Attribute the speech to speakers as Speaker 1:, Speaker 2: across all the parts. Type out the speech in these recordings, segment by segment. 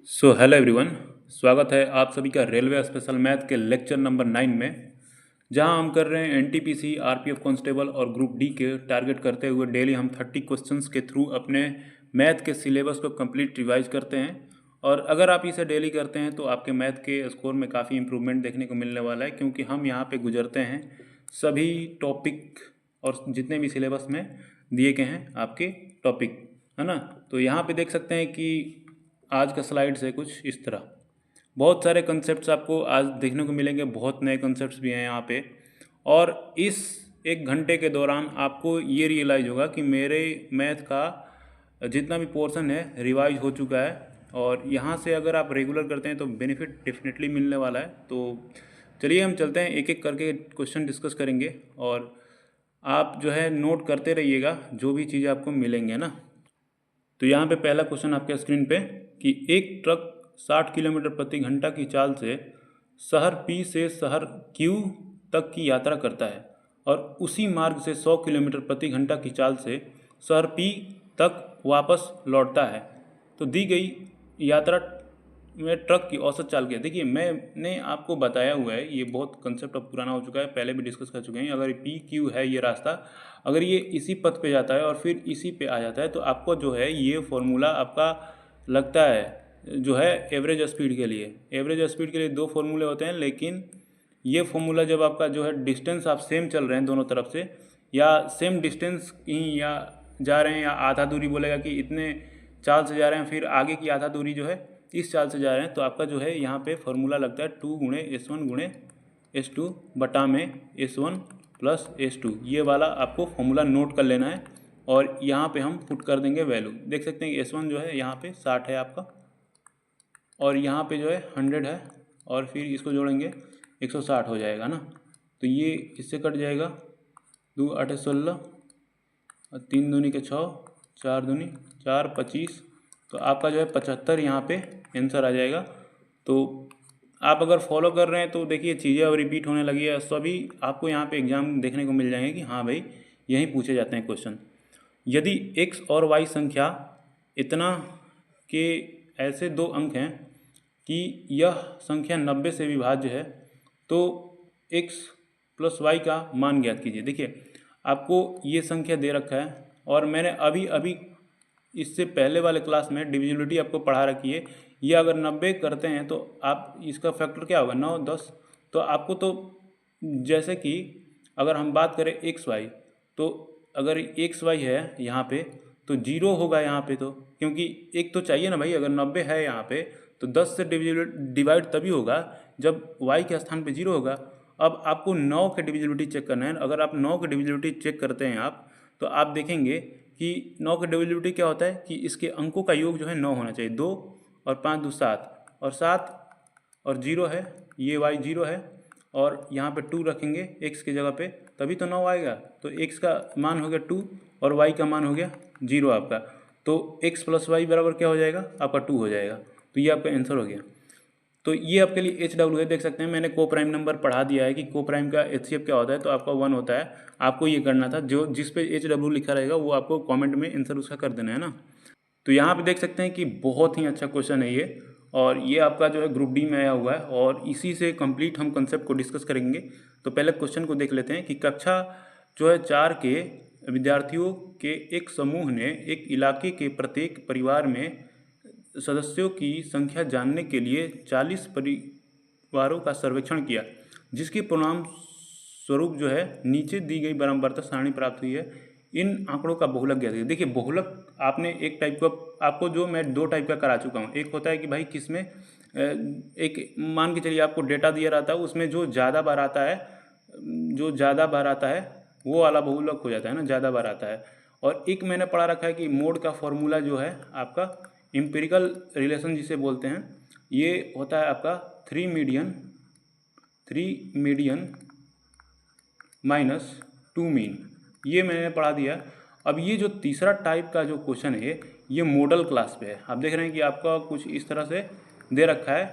Speaker 1: Hello everyone. स्वागत है आप सभी का रेलवे स्पेशल मैथ के लेक्चर नंबर 9 में, जहां हम कर रहे हैं एनटीपीसी, आरपीएफ कांस्टेबल और ग्रुप डी के टारगेट करते हुए डेली हम 30 क्वेश्चंस के थ्रू अपने मैथ के सिलेबस को कंप्लीट रिवाइज करते हैं। और अगर आप इसे डेली करते हैं तो आपके मैथ के स्कोर में काफ़ी इंप्रूवमेंट देखने को मिलने वाला है, क्योंकि हम यहाँ पे गुजरते हैं सभी टॉपिक और जितने भी सिलेबस में दिए गए हैं आपके टॉपिक, है ना। तो यहाँ पे देख सकते हैं कि आज का स्लाइड्स है कुछ इस तरह। बहुत सारे कंसेप्ट्स आपको आज देखने को मिलेंगे, बहुत नए कंसेप्ट्स भी हैं यहाँ पे। और इस 1 घंटे के दौरान आपको ये रियलाइज़ होगा कि मेरे मैथ का जितना भी पोर्शन है रिवाइज हो चुका है, और यहाँ से अगर आप रेगुलर करते हैं तो बेनिफिट डेफिनेटली मिलने वाला है। तो चलिए हम चलते हैं, एक एक करके क्वेश्चन डिस्कस करेंगे, और आप जो है नोट करते रहिएगा जो भी चीज़ें आपको मिलेंगे ना। तो यहाँ पे पहला क्वेश्चन आपके स्क्रीन पे कि एक ट्रक 60 किलोमीटर प्रति घंटा की चाल से शहर पी से शहर क्यू तक की यात्रा करता है, और उसी मार्ग से 100 किलोमीटर प्रति घंटा की चाल से शहर पी तक वापस लौटता है। तो दी गई यात्रा में ट्रक की औसत चाल क्या है। देखिए, मैंने आपको बताया हुआ है, ये बहुत कंसेप्ट अब पुराना हो चुका है, पहले भी डिस्कस कर चुके हैं। अगर पी क्यू है ये रास्ता, अगर ये इसी पथ पे जाता है और फिर इसी पे आ जाता है, तो आपको जो है ये फॉर्मूला आपका लगता है जो है एवरेज स्पीड के लिए। एवरेज स्पीड के लिए दो फार्मूले होते हैं, लेकिन ये फार्मूला जब आपका जो है डिस्टेंस आप सेम चल रहे हैं दोनों तरफ से, या सेम डिस्टेंस ही या जा रहे हैं, या आधा दूरी बोलेगा कि इतने चाल से जा रहे हैं, फिर आगे की आधा दूरी जो है इस चाल से जा रहे हैं, तो आपका जो है यहाँ पे फॉर्मूला लगता है 2 गुणे S1 गुणे S2 बटा में S1 प्लस S2। ये वाला आपको फॉर्मूला नोट कर लेना है, और यहाँ पे हम पुट कर देंगे वैल्यू। देख सकते हैं कि S1 जो है यहाँ पे 60 है आपका, और यहाँ पे जो है 100 है, और फिर इसको जोड़ेंगे 160 हो जाएगा ना। तो ये इससे कट जाएगा, 2 8 16, 3 दूनी के 6, 4 दूनी 4 25, तो आपका जो है 75 यहाँ पे आंसर आ जाएगा। तो आप अगर फॉलो कर रहे हैं तो देखिए चीज़ें अब रिपीट होने लगी है, सभी आपको यहाँ पे एग्जाम देखने को मिल जाएंगे कि हाँ भाई यहीं पूछे जाते हैं क्वेश्चन। यदि x और y संख्या इतना के ऐसे दो अंक हैं कि यह संख्या 90 से विभाज्य है, तो x प्लस वाई का मान ज्ञात कीजिए। देखिए, आपको ये संख्या दे रखा है, और मैंने अभी अभी इससे पहले वाले क्लास में डिविजिबिलिटी आपको पढ़ा रखी है। ये अगर 90 करते हैं तो आप इसका फैक्टर क्या होगा, 9 10। तो आपको तो जैसे कि अगर हम बात करें एक्स वाई, तो अगर एक्स वाई है यहाँ पे तो 0 होगा यहाँ पे, तो क्योंकि एक तो चाहिए ना भाई। अगर 90 है यहाँ पे तो 10 से डिवाइड तभी होगा जब y के स्थान पे 0 होगा। अब आपको 9 के डिविजिबिलिटी चेक करना है। अगर आप 9 के डिविजिबिलिटी चेक करते हैं आप, तो आप देखेंगे कि 9 का डिविजिबिलिटी क्या होता है कि इसके अंकों का योग जो है 9 होना चाहिए। 2 और 5 2 7, और 7 और 0 है, ये y 0 है, और यहाँ पे 2 रखेंगे x की जगह पे, तभी तो 9 आएगा। तो x का मान हो गया 2 और y का मान हो गया 0 आपका। तो x प्लस वाई बराबर क्या हो जाएगा आपका 2 हो जाएगा। तो ये आपका आंसर हो गया। तो ये आपके लिए एच डब्ल्यू है। देख सकते हैं मैंने को प्राइम नंबर पढ़ा दिया है कि को प्राइम का HCF क्या होता है, तो आपका 1 होता है। आपको ये करना था, जो जिस पे एच डब्ल्यू लिखा रहेगा वो आपको कमेंट में आंसर उसका कर देना है ना। तो यहाँ पे देख सकते हैं कि बहुत ही अच्छा क्वेश्चन है ये, और ये आपका जो है ग्रुप डी में आया हुआ है, और इसी से कंप्लीट हम कंसेप्ट को डिस्कस करेंगे। तो पहले क्वेश्चन को देख लेते हैं कि कक्षा जो है 4 के विद्यार्थियों के एक समूह ने एक इलाके के प्रत्येक परिवार में सदस्यों की संख्या जानने के लिए 40 परिवारों का सर्वेक्षण किया, जिसके परिणाम स्वरूप जो है नीचे दी गई बारंबारता सारणी प्राप्त हुई है। इन आंकड़ों का बहुलक ज्ञात कीजिए। देखिए, बहुलक आपने एक टाइप का, आपको जो मैं 2 टाइप का करा चुका हूँ। एक होता है कि भाई किसमें एक मान के चलिए आपको डेटा दिया रहता है, उसमें जो ज़्यादा बार आता है, जो ज़्यादा बार आता है वो वाला बहुलक हो जाता है ना, ज़्यादा बार आता है। और एक मैंने पढ़ा रखा है कि मोड का फॉर्मूला जो है आपका एम्पिरिकल रिलेशन जिसे बोलते हैं, ये होता है आपका 3 मीडियन माइनस 2 मीन। ये मैंने पढ़ा दिया। अब ये जो तीसरा टाइप का जो क्वेश्चन है ये मॉडल क्लास पे है। आप देख रहे हैं कि आपका कुछ इस तरह से दे रखा है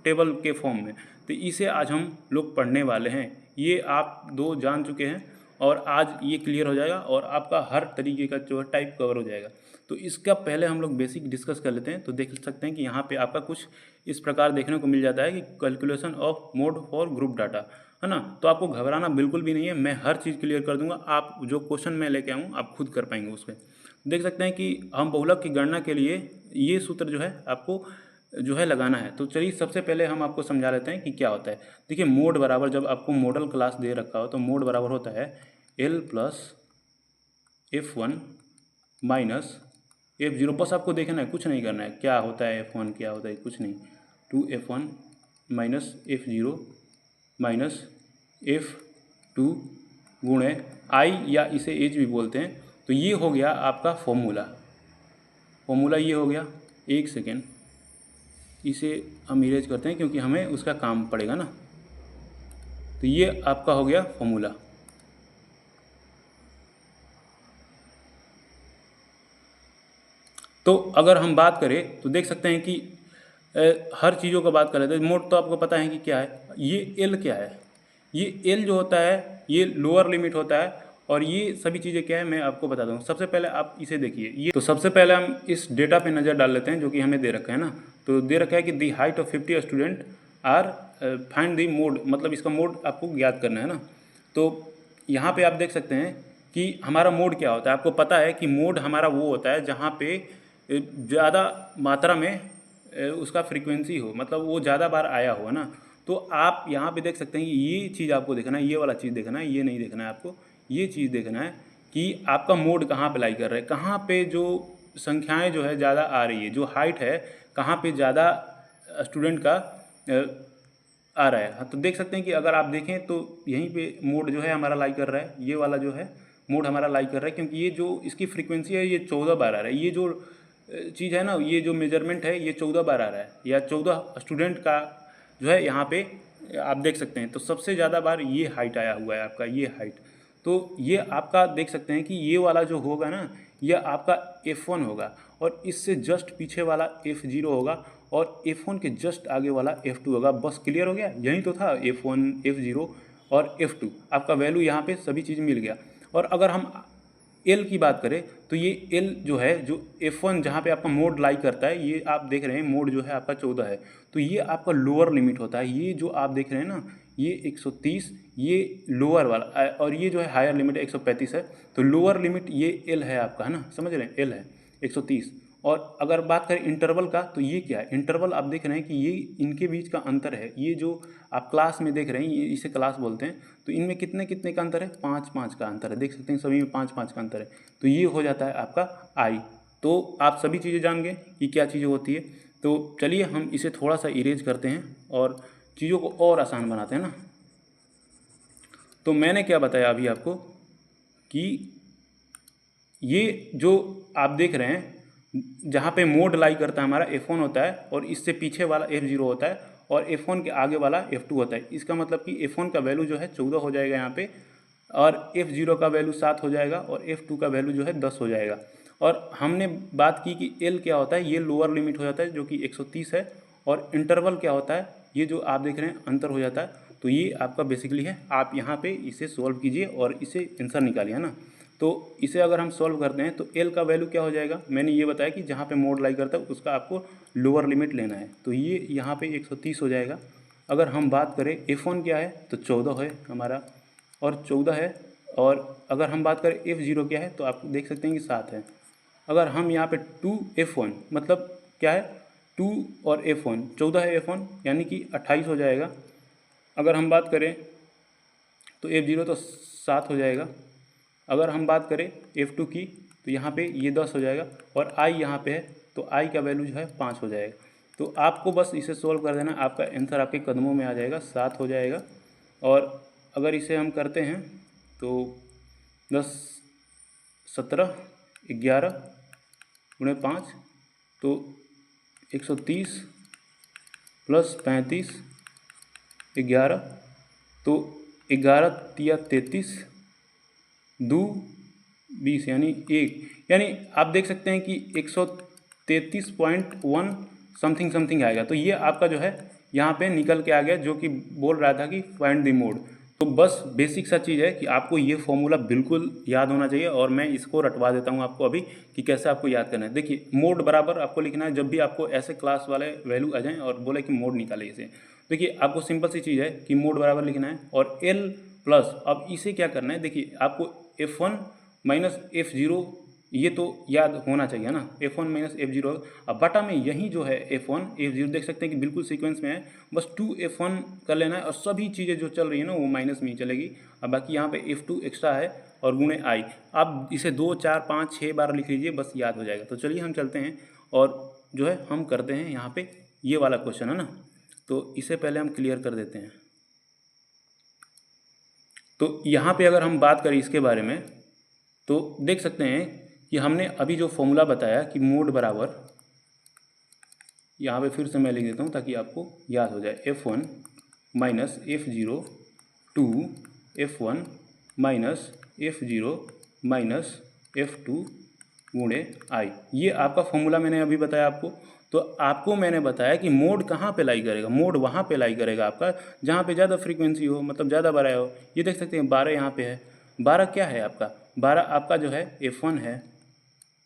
Speaker 1: टेबल के फॉर्म में, तो इसे आज हम लोग पढ़ने वाले हैं। ये आप 2 जान चुके हैं, और आज ये क्लियर हो जाएगा और आपका हर तरीके का जो टाइप कवर हो जाएगा। तो इसका पहले हम लोग बेसिक डिस्कस कर लेते हैं। तो देख सकते हैं कि यहाँ पे आपका कुछ इस प्रकार देखने को मिल जाता है कि calculation of mode for group data, है ना। तो आपको घबराना बिल्कुल भी नहीं है, मैं हर चीज़ क्लियर कर दूंगा। आप जो क्वेश्चन मैं लेके आऊँ आप खुद कर पाएंगे उस पर। देख सकते हैं कि हम बहुलक की गणना के लिए ये सूत्र जो है आपको जो है लगाना है। तो चलिए सबसे पहले हम आपको समझा लेते हैं कि क्या होता है। देखिए मोड बराबर, जब आपको मॉडल क्लास दे रखा हो तो मोड बराबर होता है L plus F1 minus F0। बस आपको देखना है, कुछ नहीं करना है, क्या होता है F1 क्या होता है कुछ नहीं। 2F1 minus F0 minus F2 गुणे आई, या इसे एच भी बोलते हैं। तो ये हो गया आपका फॉर्मूला ये हो गया। एक सेकेंड, इसे हम इरेज करते हैं क्योंकि हमें उसका काम पड़ेगा ना। तो ये आपका हो गया फॉर्मूला। तो अगर हम बात करें तो देख सकते हैं कि हर चीज़ों का बात कर लेते हैं। मोड तो आपको पता है कि क्या है, ये एल क्या है, ये एल जो होता है ये लोअर लिमिट होता है। और ये सभी चीज़ें क्या है मैं आपको बता दूँ। सबसे पहले आप इसे देखिए, ये तो सबसे पहले हम इस डेटा पे नज़र डाल लेते हैं जो कि हमें दे रखा है ना। तो दे रखा है कि the height of 50 student are find the mode, मतलब इसका मोड आपको ज्ञात करना है ना। तो यहाँ पे आप देख सकते हैं कि हमारा मोड क्या होता है। आपको पता है कि मोड हमारा वो होता है जहाँ पे ज़्यादा मात्रा में उसका फ्रीक्वेंसी हो, मतलब वो ज़्यादा बार आया हो, है ना। तो आप यहाँ पे देख सकते हैं कि ये चीज़ आपको देखना है, ये वाला चीज़ देखना है, ये नहीं देखना है आपको। ये चीज़ देखना है कि आपका मोड कहाँ पे लाई कर रहा है, कहाँ पे जो संख्याएं जो है ज़्यादा आ रही है, जो हाइट है कहाँ पे ज़्यादा स्टूडेंट का आ रहा है। हाँ, तो देख सकते हैं कि अगर आप देखें तो यहीं पे मोड जो है हमारा लाई कर रहा है, ये वाला जो है मोड हमारा लाई कर रहा है, क्योंकि ये जो इसकी फ्रीक्वेंसी है ये 14 बार आ रहा है। ये जो चीज़ है ना, ये जो मेजरमेंट है ये 14 बार आ रहा है, या 14 स्टूडेंट का जो है यहाँ पे आप देख सकते हैं। तो सबसे ज़्यादा बार ये हाइट आया हुआ है आपका, ये हाइट। तो ये आपका देख सकते हैं कि ये वाला जो होगा ना, ये आपका F1 होगा, और इससे जस्ट पीछे वाला F0 होगा, और F1 के जस्ट आगे वाला F2 होगा। बस क्लियर हो गया, यही तो था F1 F0 और F2। आपका वैल्यू यहाँ पे सभी चीज़ मिल गया। और अगर हम L की बात करें तो ये L जो है, जो F1 जहाँ पे आपका मोड लाई करता है, ये आप देख रहे हैं मोड जो है आपका 14 है। तो ये आपका लोअर लिमिट होता है। ये जो आप देख रहे हैं ना, ये 130, ये लोअर वाला, और ये जो है हायर लिमिट 135 है। तो लोअर लिमिट ये L है आपका, है ना, समझ रहे हैं, L है 130। और अगर बात करें इंटरवल का तो ये क्या है, इंटरवल आप देख रहे हैं कि ये इनके बीच का अंतर है। ये जो आप क्लास में देख रहे हैं, ये इसे क्लास बोलते हैं। तो इनमें कितने कितने का अंतर है, 5-5 का अंतर है। देख सकते हैं सभी में 5-5 का अंतर है। तो ये हो जाता है आपका आई। तो आप सभी चीज़ें जान गए कि क्या चीज़ें होती है। तो चलिए हम इसे थोड़ा सा इरेज करते हैं और चीज़ों को और आसान बनाते हैं ना। तो मैंने क्या बताया अभी आपको कि ये जो आप देख रहे हैं जहाँ पे मोड लाई करता है हमारा F1 होता है, और इससे पीछे वाला F0 होता है, और F1 के आगे वाला F2 होता है। इसका मतलब कि F1 का वैल्यू जो है 14 हो जाएगा यहाँ पे, और F0 का वैल्यू 7 हो जाएगा, और F2 का वैल्यू जो है 10 हो जाएगा। और हमने बात की कि L क्या होता है, ये लोअर लिमिट हो जाता है जो कि 130 है। और इंटरवल क्या होता है, ये जो आप देख रहे हैं अंतर हो जाता है। तो ये आपका बेसिकली है। आप यहाँ पे इसे सॉल्व कीजिए और इसे आंसर निकालिए, है ना। तो इसे अगर हम सॉल्व करते हैं तो L का वैल्यू क्या हो जाएगा, मैंने ये बताया कि जहाँ पे मोड लाई करता है उसका आपको लोअर लिमिट लेना है। तो ये यहाँ पे 130 हो जाएगा। अगर हम बात करें F1 क्या है तो 14 है हमारा, और 14 है। और अगर हम बात करें F0 क्या है तो आप देख सकते हैं कि 7 है। अगर हम यहाँ पे 2F1 मतलब क्या है, 2 और F1 14 है F1, यानी कि 28 हो जाएगा। अगर हम बात करें तो F0 तो 7 हो जाएगा। अगर हम बात करें F2 की तो यहाँ पे ये 10 हो जाएगा, और I यहाँ पे है तो I का वैल्यू जो है 5 हो जाएगा। तो आपको बस इसे सोल्व कर देना, आपका आंसर आपके कदमों में आ जाएगा, 7 हो जाएगा। और अगर इसे हम करते हैं तो 10 17 11 गुणे 5 तो 130 प्लस 35 11, तो 11 तिया 33 2 20 यानी 1, यानी आप देख सकते हैं कि 133.1 समथिंग समथिंग आएगा। तो ये आपका जो है यहाँ पे निकल के आ गया, जो कि बोल रहा था कि फाइंड द मोड। तो बस बेसिक सा चीज़ है कि आपको ये फॉर्मूला बिल्कुल याद होना चाहिए, और मैं इसको रटवा देता हूँ आपको अभी कि कैसे आपको याद करना है। देखिए मोड बराबर आपको लिखना है, जब भी आपको ऐसे क्लास वाले वैल्यू आ जाएँ और बोले कि मोड निकाले इसे, देखिए आपको सिंपल सी चीज़ है कि मोड बराबर लिखना है और एल प्लस, अब इसे क्या करना है, देखिए आपको F1 माइनस F0 ये तो याद होना चाहिए ना, F1 माइनस F0। अब बटा में यही जो है F1 F0 देख सकते हैं कि बिल्कुल सीक्वेंस में है, बस 2F1 कर लेना है और सभी चीज़ें जो चल रही है ना वो माइनस में ही चलेगी। अब बाकी यहाँ पे F2 एक्स्ट्रा है और गुणे आई, आप इसे 2 4 5 6 बार लिख लीजिए, बस याद हो जाएगा। तो चलिए हम चलते हैं और जो है हम करते हैं यहाँ पे ये वाला क्वेश्चन है ना, तो इसे पहले हम क्लियर कर देते हैं। तो यहाँ पे अगर हम बात करें इसके बारे में तो देख सकते हैं कि हमने अभी जो फॉर्मूला बताया कि मोड बराबर, यहाँ पे फिर से मैं लिख देता हूँ ताकि आपको याद हो जाए, F1 minus F0 to F1 minus F0 minus F2 गुणे आई, ये आपका फॉर्मूला मैंने अभी बताया आपको। तो आपको मैंने बताया कि मोड कहाँ पे लाई करेगा, मोड वहाँ पे लाई करेगा आपका जहाँ पे ज़्यादा फ्रीक्वेंसी हो, मतलब ज़्यादा बड़ा हो। ये देख सकते हैं 12 यहाँ पे है, 12 क्या है आपका, 12 आपका जो है F1 है,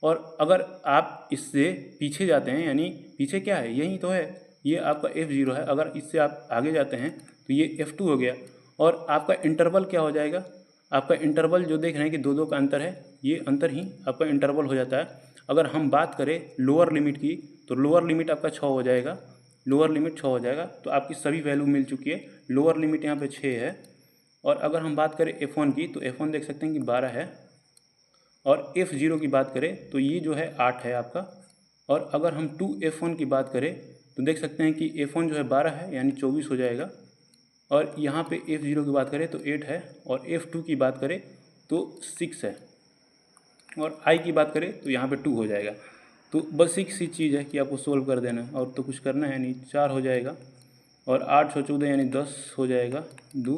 Speaker 1: और अगर आप इससे पीछे जाते हैं यानी पीछे क्या है, यही तो है, ये आपका F0 है, अगर इससे आप आगे जाते हैं तो ये F2 हो गया। और आपका इंटरवल क्या हो जाएगा, आपका इंटरवल जो देख रहे हैं कि दो दो का अंतर है, ये अंतर ही आपका इंटरवल हो जाता है। अगर हम बात करें लोअर लिमिट की तो लोअर लिमिट आपका 6 हो जाएगा, लोअर लिमिट 6 हो जाएगा। तो आपकी सभी वैल्यू मिल चुकी है, लोअर लिमिट यहाँ पे 6 है। और अगर हम बात करें F1 की तो F1 देख सकते हैं कि 12 है, और F0 की बात करें तो ये जो है 8 है आपका। और अगर हम 2F1 की बात करें तो देख सकते हैं कि F1 जो है 12 है यानी 24 हो जाएगा, और यहाँ पे F0 की बात करें तो 8 है, और F2 की बात करें तो 6 है, और I की बात करें तो यहाँ पे 2 हो जाएगा। तो बस एक सी चीज़ है कि आपको सोल्व कर देना है और तो कुछ करना है नहीं। 4 हो जाएगा और 8 6 14 यानी 10 हो जाएगा, 2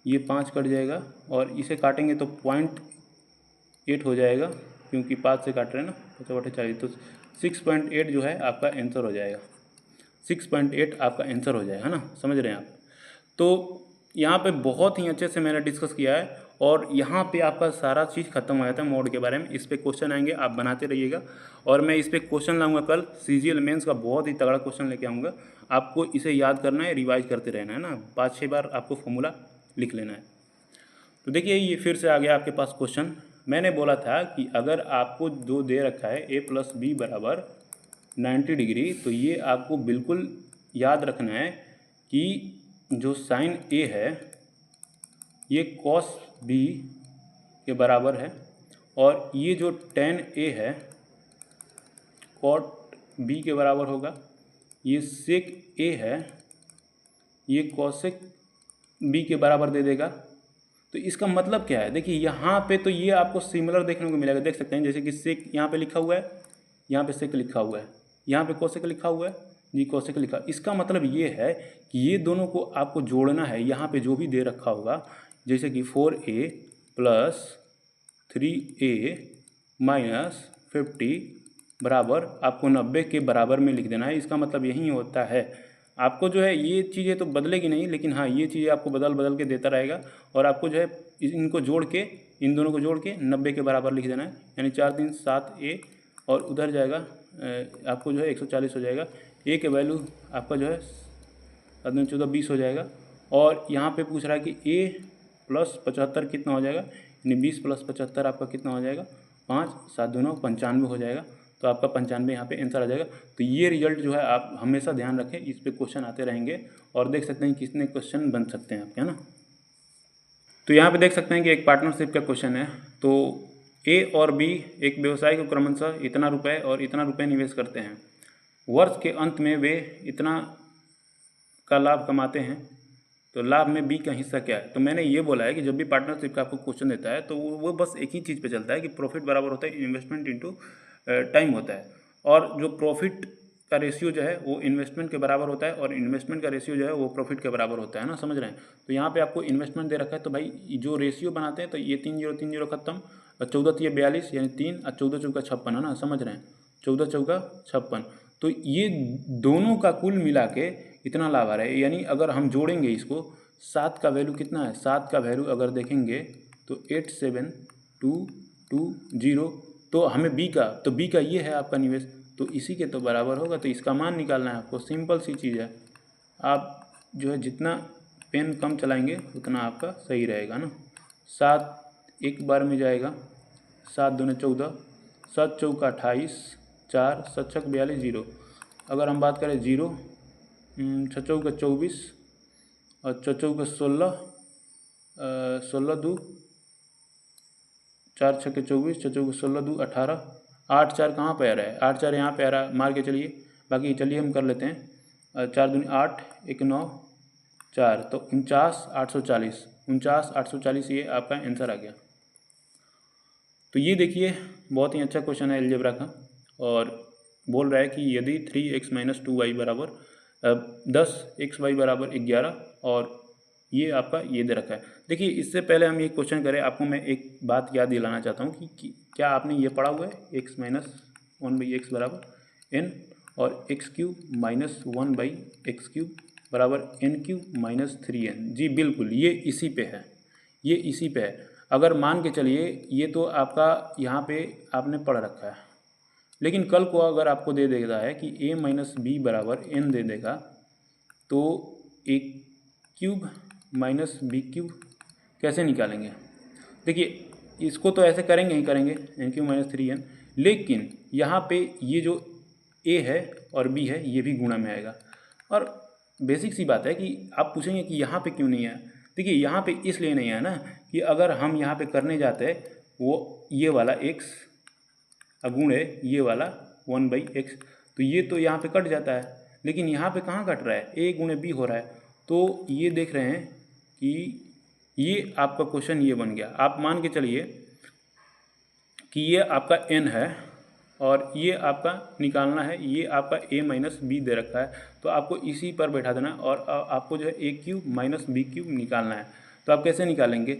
Speaker 1: ये 5 कट जाएगा, और इसे काटेंगे तो 0.8 हो जाएगा, क्योंकि 5 से काट रहे हैं ना, 50 40, तो 6.8 जो है आपका आंसर हो जाएगा, 6.8 आपका आंसर हो जाएगा, है ना, समझ रहे हैं आप। तो यहाँ पे बहुत ही अच्छे से मैंने डिस्कस किया है, और यहाँ पे आपका सारा चीज़ खत्म हो जाता है मोड के बारे में। इस पे क्वेश्चन आएंगे, आप बनाते रहिएगा, और मैं इस पे क्वेश्चन लाऊंगा कल CGL मेंस का, बहुत ही तगड़ा क्वेश्चन लेके आऊँगा। आपको इसे याद करना है, रिवाइज करते रहना है ना, 5-6 बार आपको फॉर्मूला लिख लेना है। तो देखिए ये फिर से आ गया आपके पास क्वेश्चन। मैंने बोला था कि अगर आपको जो दे रखा है A प्लस बी बराबर 90 डिग्री, तो ये आपको बिल्कुल याद रखना है कि जो साइन A है ये कॉस B के बराबर है, और ये जो टेन A है कॉट B के बराबर होगा, ये सेक A है ये कॉसेक B के बराबर दे देगा। तो इसका मतलब क्या है, देखिए यहाँ पे तो ये आपको सिमिलर देखने को मिलेगा, देख सकते हैं जैसे कि सेक यहाँ पे लिखा हुआ है, यहाँ पे सेक लिखा हुआ है, यहाँ पे कोसेक लिखा हुआ है जी, कोसेक लिखा। इसका मतलब ये है कि ये दोनों को आपको जोड़ना है, यहाँ पे जो भी दे रखा होगा, जैसे कि 4A प्लस 3A माइनस 50 बराबर आपको 90 के बराबर में लिख देना है। इसका मतलब यही होता है, आपको जो है ये चीज़ें तो बदलेगी नहीं, लेकिन हाँ ये चीज़ें आपको बदल बदल के देता रहेगा, और आपको जो है इनको जोड़ के, इन दोनों को जोड़ के 90 के बराबर लिख देना है, यानी 4 3 7A, और उधर जाएगा आपको जो है 140 हो जाएगा। A के वैल्यू आपका जो है 7 14 20 हो जाएगा, और यहाँ पे पूछ रहा है कि A प्लस 75 कितना हो जाएगा, यानी 20 प्लस 75 आपका कितना हो जाएगा, 5 7 2 9 95 हो जाएगा। तो आपका 95 यहाँ पे आंसर आ जाएगा। तो ये रिजल्ट जो है आप हमेशा ध्यान रखें, इस पे क्वेश्चन आते रहेंगे, और देख सकते हैं कितने क्वेश्चन बन सकते हैं आपके, है ना। तो यहाँ पे देख सकते हैं कि एक पार्टनरशिप का क्वेश्चन है। तो A और B एक व्यवसाय को क्रमशः इतना रुपये और इतना रुपये निवेश करते हैं, वर्ष के अंत में वे इतना का लाभ कमाते हैं, तो लाभ में B का हिस्सा क्या है। तो मैंने ये बोला है कि जब भी पार्टनरशिप का आपको क्वेश्चन देता है तो वो बस एक ही चीज़ पे चलता है कि प्रॉफिट बराबर होता है इन्वेस्टमेंट इनटू टाइम होता है, और जो प्रॉफिट का रेशियो जो है वो इन्वेस्टमेंट के बराबर होता है, और इन्वेस्टमेंट का रेशियो जो है वो प्रॉफिट के बराबर होता है ना, समझ रहे हैं। तो यहाँ पे आपको इन्वेस्टमेंट दे रखा है, तो भाई जो रेशियो बनाते हैं तो ये 3 0 3 0 खत्म, और 14 3 42 यानी 3, और 14 चौका 56 है ना, समझ रहे हैं, 14 चौका 56। तो ये दोनों का कुल मिला के इतना लाभ आ रहा है, यानी अगर हम जोड़ेंगे इसको 7 का वैल्यू कितना है? 7 का वैल्यू अगर देखेंगे तो 87220, तो हमें बी का ये है आपका निवेश, तो इसी के तो बराबर होगा, तो इसका मान निकालना है आपको। सिंपल सी चीज़ है। आप जो है जितना पेन कम चलाएंगे उतना आपका सही रहेगा ना। 7 एक बार में जाएगा, 7 दूने 14, 7 चौका 28, 4 7 छक 42, 0। अगर हम बात करें 0, 6 चौका 24 और 6 चौका 16, 16 दू 4 छक्के 24, 6 चौका 16 दू 18, 8 4 कहाँ पे आ रहा है? 8 4 यहाँ पे आ रहा है, मार के चलिए। बाकी चलिए हम कर लेते हैं। 4 दूनी 8, 1 9 4, तो 49,840, 49,840 ये आपका आंसर आ गया। तो ये देखिए बहुत ही अच्छा क्वेश्चन है अलजेब्रा का, और बोल रहा है कि यदि 3x - 2y बराबर 10x y बराबर 11, और ये आपका ये दे रखा है। देखिए इससे पहले हम ये क्वेश्चन करें, आपको मैं एक बात याद दिलाना चाहता हूँ कि क्या आपने ये पढ़ा हुआ है x - 1/x बराबर n, और x³ - 1/x³ बराबर n³ - 3n। जी बिल्कुल, ये इसी पे है, ये इसी पे है। अगर मान के चलिए ये तो आपका यहाँ पे आपने पढ़ रखा है, लेकिन कल को अगर आपको दे देता है कि a - b बराबर n दे देगा, तो a³ - b³ कैसे निकालेंगे? देखिए इसको तो ऐसे करेंगे ही करेंगे, n³ - 3n, लेकिन यहाँ पे ये जो a है और b है ये भी गुणा में आएगा। और बेसिक सी बात है कि आप पूछेंगे कि यहाँ पे क्यों नहीं है। देखिए यहाँ पे इसलिए नहीं है ना कि अगर हम यहाँ पे करने जाते वो ये वाला x अगुणे ये वाला 1/x, तो ये तो यहाँ पे कट जाता है, लेकिन यहाँ पे कहाँ कट रहा है? a गुणे b हो रहा है। तो ये देख रहे हैं कि ये आपका क्वेश्चन ये बन गया। आप मान के चलिए कि ये आपका n है और ये आपका निकालना है, ये आपका a - b दे रखा है, तो आपको इसी पर बैठा देना और आपको जो है a³ - b³ निकालना है। तो आप कैसे निकालेंगे?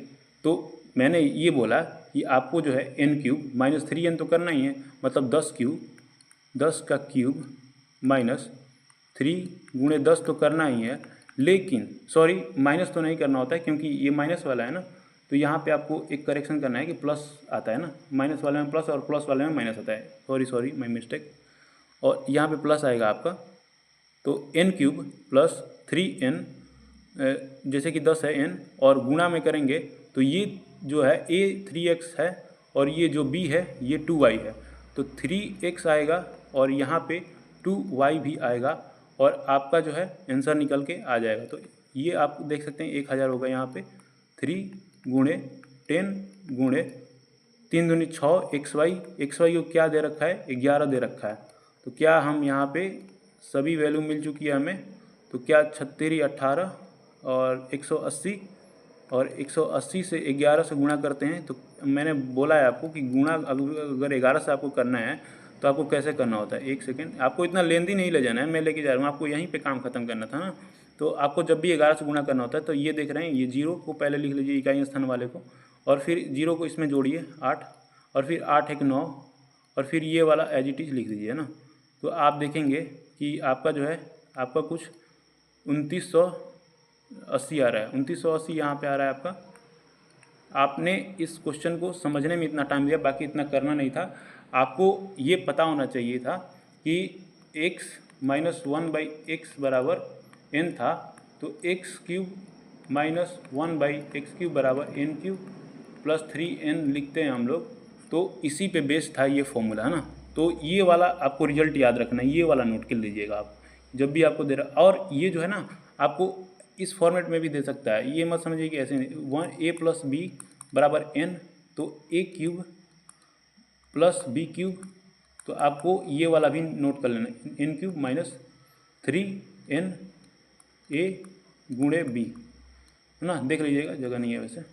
Speaker 1: तो मैंने ये बोला कि आपको जो है n³ - 3n तो करना ही है, मतलब 10 का क्यूब माइनस 3 गुणे 10 तो करना ही है, लेकिन सॉरी माइनस तो नहीं करना होता है क्योंकि ये माइनस वाला है ना, तो यहाँ पे आपको एक करेक्शन करना है कि प्लस आता है ना, माइनस वाले में प्लस और प्लस वाले में माइनस आता है। Sorry my mistake. और यहाँ पे प्लस आएगा आपका, तो n³ + 3n, जैसे कि 10 है n, और गुणा में करेंगे तो ये जो है a 3x है और ये जो b है ये 2y है, तो 3x आएगा और यहाँ पे 2y भी आएगा और आपका जो है आंसर निकल के आ जाएगा। तो ये आप देख सकते हैं 1000 होगा यहाँ पे। 3 गुणे 10 गुणे 3 दूनी 6 xy को क्या दे रखा है? 11 दे रखा है। तो क्या हम यहाँ पे सभी वैल्यू मिल चुकी है हमें, तो क्या 36 18 और 180, और 180 से 11 से गुणा करते हैं। तो मैंने बोला है आपको कि गुणा अगर 11 से आपको करना है तो आपको कैसे करना होता है। एक सेकेंड, आपको इतना लेंदी नहीं ले जाना है, मैं लेके जा रहा हूँ, आपको यहीं पे काम खत्म करना था ना। तो आपको जब भी 11 से गुणा करना होता है तो ये देख रहे हैं, ये 0 को पहले लिख लीजिए इकाई स्थान वाले को, और फिर 0 को इसमें जोड़िए 8, और फिर 8 1 9, और फिर ये वाला एज इट इज लिख दीजिए ना। तो आप देखेंगे कि आपका जो है आपका कुछ 2980 आ रहा है। 2980 यहाँ पे आ रहा है आपका। आपने इस क्वेश्चन को समझने में इतना टाइम दिया, बाकी इतना करना नहीं था। आपको ये पता होना चाहिए था कि x - 1/x बराबर n था, तो x³ - 1/x³ बराबर n³ + 3n लिखते हैं हम लोग, तो इसी पे बेस था ये फॉर्मूला, है ना। तो ये वाला आपको रिजल्ट याद रखना है, ये वाला नोट कर लीजिएगा आप जब भी आपको दे रहा। और ये जो है ना आपको इस फॉर्मेट में भी दे सकता है, ये मत समझिए कि ऐसे नहीं। a + b बराबर n, तो a³ + b³, तो आपको ये वाला भी नोट कर लेना, n³ - 3n a गुणे b, है ना। देख लीजिएगा, जगह नहीं है वैसे, है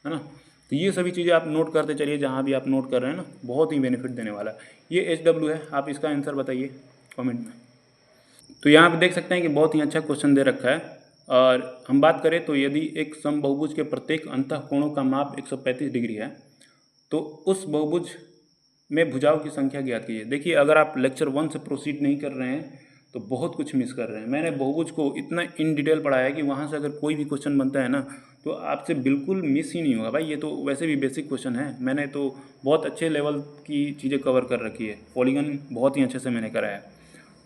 Speaker 1: ना। तो ये सभी चीज़ें आप नोट करते चलिए, जहाँ भी आप नोट कर रहे हैं ना, बहुत ही बेनिफिट देने वाला है। ये HW है, आप इसका आंसर बताइए कमेंट में। तो यहाँ पे देख सकते हैं कि बहुत ही अच्छा क्वेश्चन दे रखा है। और हम बात करें तो यदि एक समबहुभुज के प्रत्येक अंतःकोणों का माप 135 डिग्री है, तो उस बहुभुज में भुजाओं की संख्या ज्ञात कीजिए। देखिए अगर आप लेक्चर 1 से प्रोसीड नहीं कर रहे हैं तो बहुत कुछ मिस कर रहे हैं। मैंने बहुभुज को इतना इन डिटेल पढ़ाया है कि वहाँ से अगर कोई भी क्वेश्चन बनता है ना तो आपसे बिल्कुल मिस ही नहीं होगा भाई। ये तो वैसे भी बेसिक क्वेश्चन है, मैंने तो बहुत अच्छे लेवल की चीज़ें कवर कर रखी है, पॉलीगन बहुत ही अच्छे से मैंने कराया है।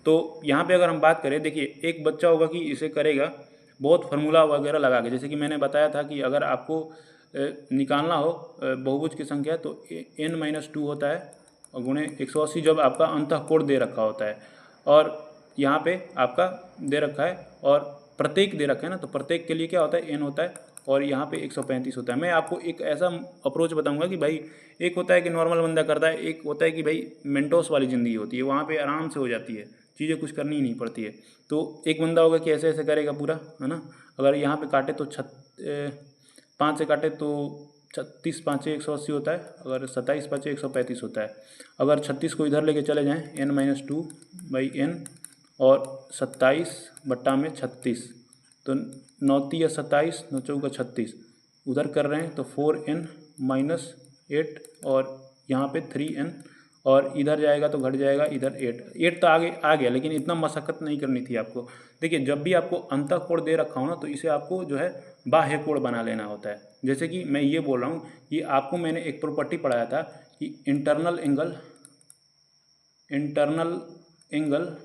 Speaker 1: तो यहाँ पे अगर हम बात करें, देखिए एक बच्चा होगा कि इसे करेगा बहुत फार्मूला वगैरह लगा के, जैसे कि मैंने बताया था कि अगर आपको निकालना हो बहुभुज की संख्या तो n-2 होता है और गुणे 180 जब आपका अंतःकोण दे रखा होता है, और यहाँ पे आपका दे रखा है और प्रत्येक दे रखा है ना, तो प्रत्येक के लिए क्या होता है n होता है और यहाँ पे 135 होता है। मैं आपको एक ऐसा अप्रोच बताऊंगा कि भाई एक होता है कि नॉर्मल बंदा करता है, एक होता है कि भाई मेंटोस वाली ज़िंदगी होती है, वहाँ पे आराम से हो जाती है चीज़ें, कुछ करनी ही नहीं पड़ती है। तो एक बंदा होगा कि ऐसे ऐसे करेगा पूरा, है ना। अगर यहाँ पे काटे तो 5 से काटे तो 36 5 180 होता है, अगर 27 5 135 होता है। अगर 36 को इधर लेके चले जाएँ n-2/n और 27/36, तो 9×3 = 27, 9×4 = 36, उधर कर रहे हैं तो 4n-8 और यहाँ पे 3n, और इधर जाएगा तो घट जाएगा इधर 8 तो आगे आ गया, लेकिन इतना मशक्क़त नहीं करनी थी आपको। देखिए जब भी आपको अंतःकोण दे रखा हो ना तो इसे आपको जो है बाह्य कोण बना लेना होता है। जैसे कि मैं ये बोल रहा हूँ कि आपको मैंने एक प्रॉपर्टी पढ़ाया था कि इंटरनल एंगल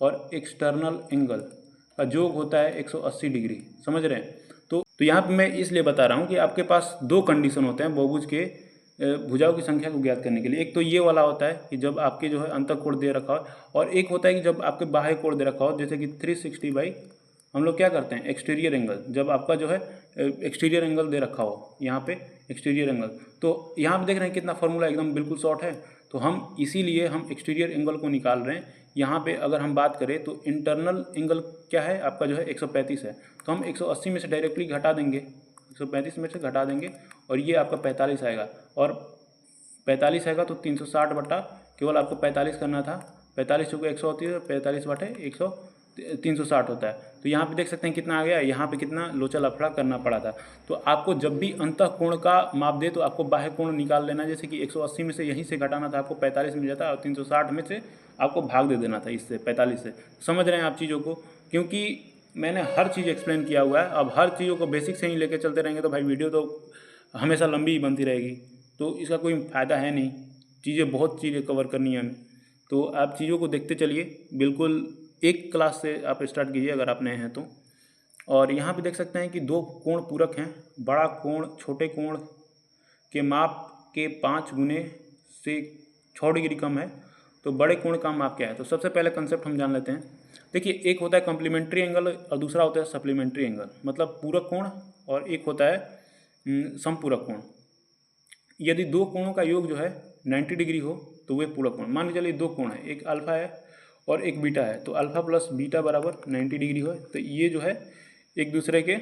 Speaker 1: और एक्सटर्नल एंगल का योग होता है 180 डिग्री, समझ रहे हैं। तो यहाँ पे मैं इसलिए बता रहा हूँ कि आपके पास दो कंडीशन होते हैं बहुभुज के भुजाओं की संख्या को ज्ञात करने के लिए। एक तो ये वाला होता है कि जब आपके जो है अंतःकोण दे रखा हो, और एक होता है कि जब आपके बाह्य कोण दे रखा हो, जैसे कि 360 बाई, हम लोग क्या करते हैं एक्सटीरियर एंगल, जब आपका जो है एक्सटीरियर एंगल दे रखा हो यहाँ पे एक्सटीरियर एंगल, तो यहाँ पे देख रहे हैं कितना फॉर्मूला एकदम बिल्कुल शॉर्ट है। तो हम इसीलिए हम एक्सटीरियर एंगल को निकाल रहे हैं। यहाँ पे अगर हम बात करें तो इंटरनल एंगल क्या है आपका जो है 135 है, तो हम 180 में से डायरेक्टली घटा देंगे, 135 में से घटा देंगे और ये आपका 45 आएगा, और 45 आएगा तो 360 बटा केवल आपको 45 करना था, 45 चूँकि 100 होती है, 45 बटे 100 360 होता है। तो यहाँ पे देख सकते हैं कितना आ गया, यहाँ पे कितना लोचा लफड़ा करना पड़ा था। तो आपको जब भी अंतःकोण का माप दे तो आपको बाह्य कोण निकाल लेना, जैसे कि 180 में से यहीं से घटाना था आपको 45 मिल जाता, और 360 में से आपको भाग दे देना था इससे 45 से। समझ रहे हैं आप चीज़ों को, क्योंकि मैंने हर चीज़ एक्सप्लेन किया हुआ है। अब हर चीज़ों को बेसिक से ही लेके चलते रहेंगे तो भाई वीडियो तो हमेशा लंबी ही बनती रहेगी, तो इसका कोई फ़ायदा है नहीं। बहुत चीज़ें कवर करनी है हमें, तो आप चीज़ों को देखते चलिए। बिल्कुल एक क्लास से आप स्टार्ट कीजिए अगर आप नए हैं तो। और यहाँ पे देख सकते हैं कि दो कोण पूरक हैं। बड़ा कोण छोटे कोण के माप के 5 गुने से 6 डिग्री कम है, तो बड़े कोण का माप क्या है। तो सबसे पहले कंसेप्ट हम जान लेते हैं। देखिए एक होता है कम्प्लीमेंट्री एंगल और दूसरा होता है सप्लीमेंट्री एंगल, मतलब पूरक कोण, और एक होता है समपूरक कोण। यदि दो कोणों का योग जो है 90 डिग्री हो तो वे पूरक कोण। मान के चलिए दो कोण है, एक अल्फा है और एक बीटा है, तो अल्फा प्लस बीटा बराबर 90 डिग्री हो, तो ये जो है एक दूसरे के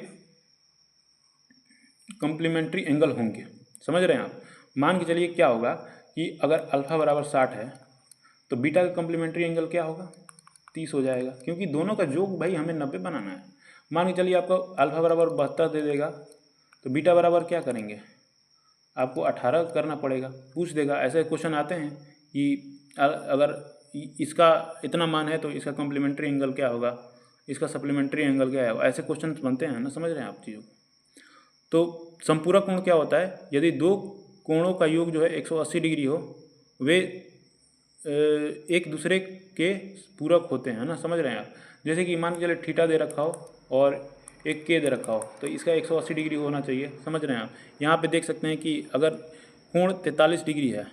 Speaker 1: कम्प्लीमेंट्री एंगल होंगे। समझ रहे हैं आप। मान के चलिए क्या होगा कि अगर अल्फा बराबर 60 है तो बीटा का कम्प्लीमेंट्री एंगल क्या होगा 30 हो जाएगा, क्योंकि दोनों का योग भाई हमें 90 बनाना है। मान के चलिए आपको अल्फा बराबर 72 दे देगा तो बीटा बराबर क्या करेंगे, आपको 18 करना पड़ेगा, पूछ देगा। ऐसे क्वेश्चन आते हैं कि अगर इसका इतना मान है तो इसका कम्प्लीमेंट्री एंगल क्या होगा, इसका सप्लीमेंट्री एंगल क्या है, ऐसे क्वेश्चन बनते हैं ना। समझ रहे हैं आप चीज़ों को। तो संपूरक कोण क्या होता है, यदि दो कोणों का योग जो है 180 डिग्री हो, वे एक दूसरे के पूरक होते हैं ना। समझ रहे हैं आप। जैसे कि मान के चलिए थीटा दे रखा हो और एक के दे रखा हो, तो इसका 180 डिग्री होना चाहिए। समझ रहे हैं आप। यहाँ पे देख सकते हैं कि अगर कोण 43 डिग्री है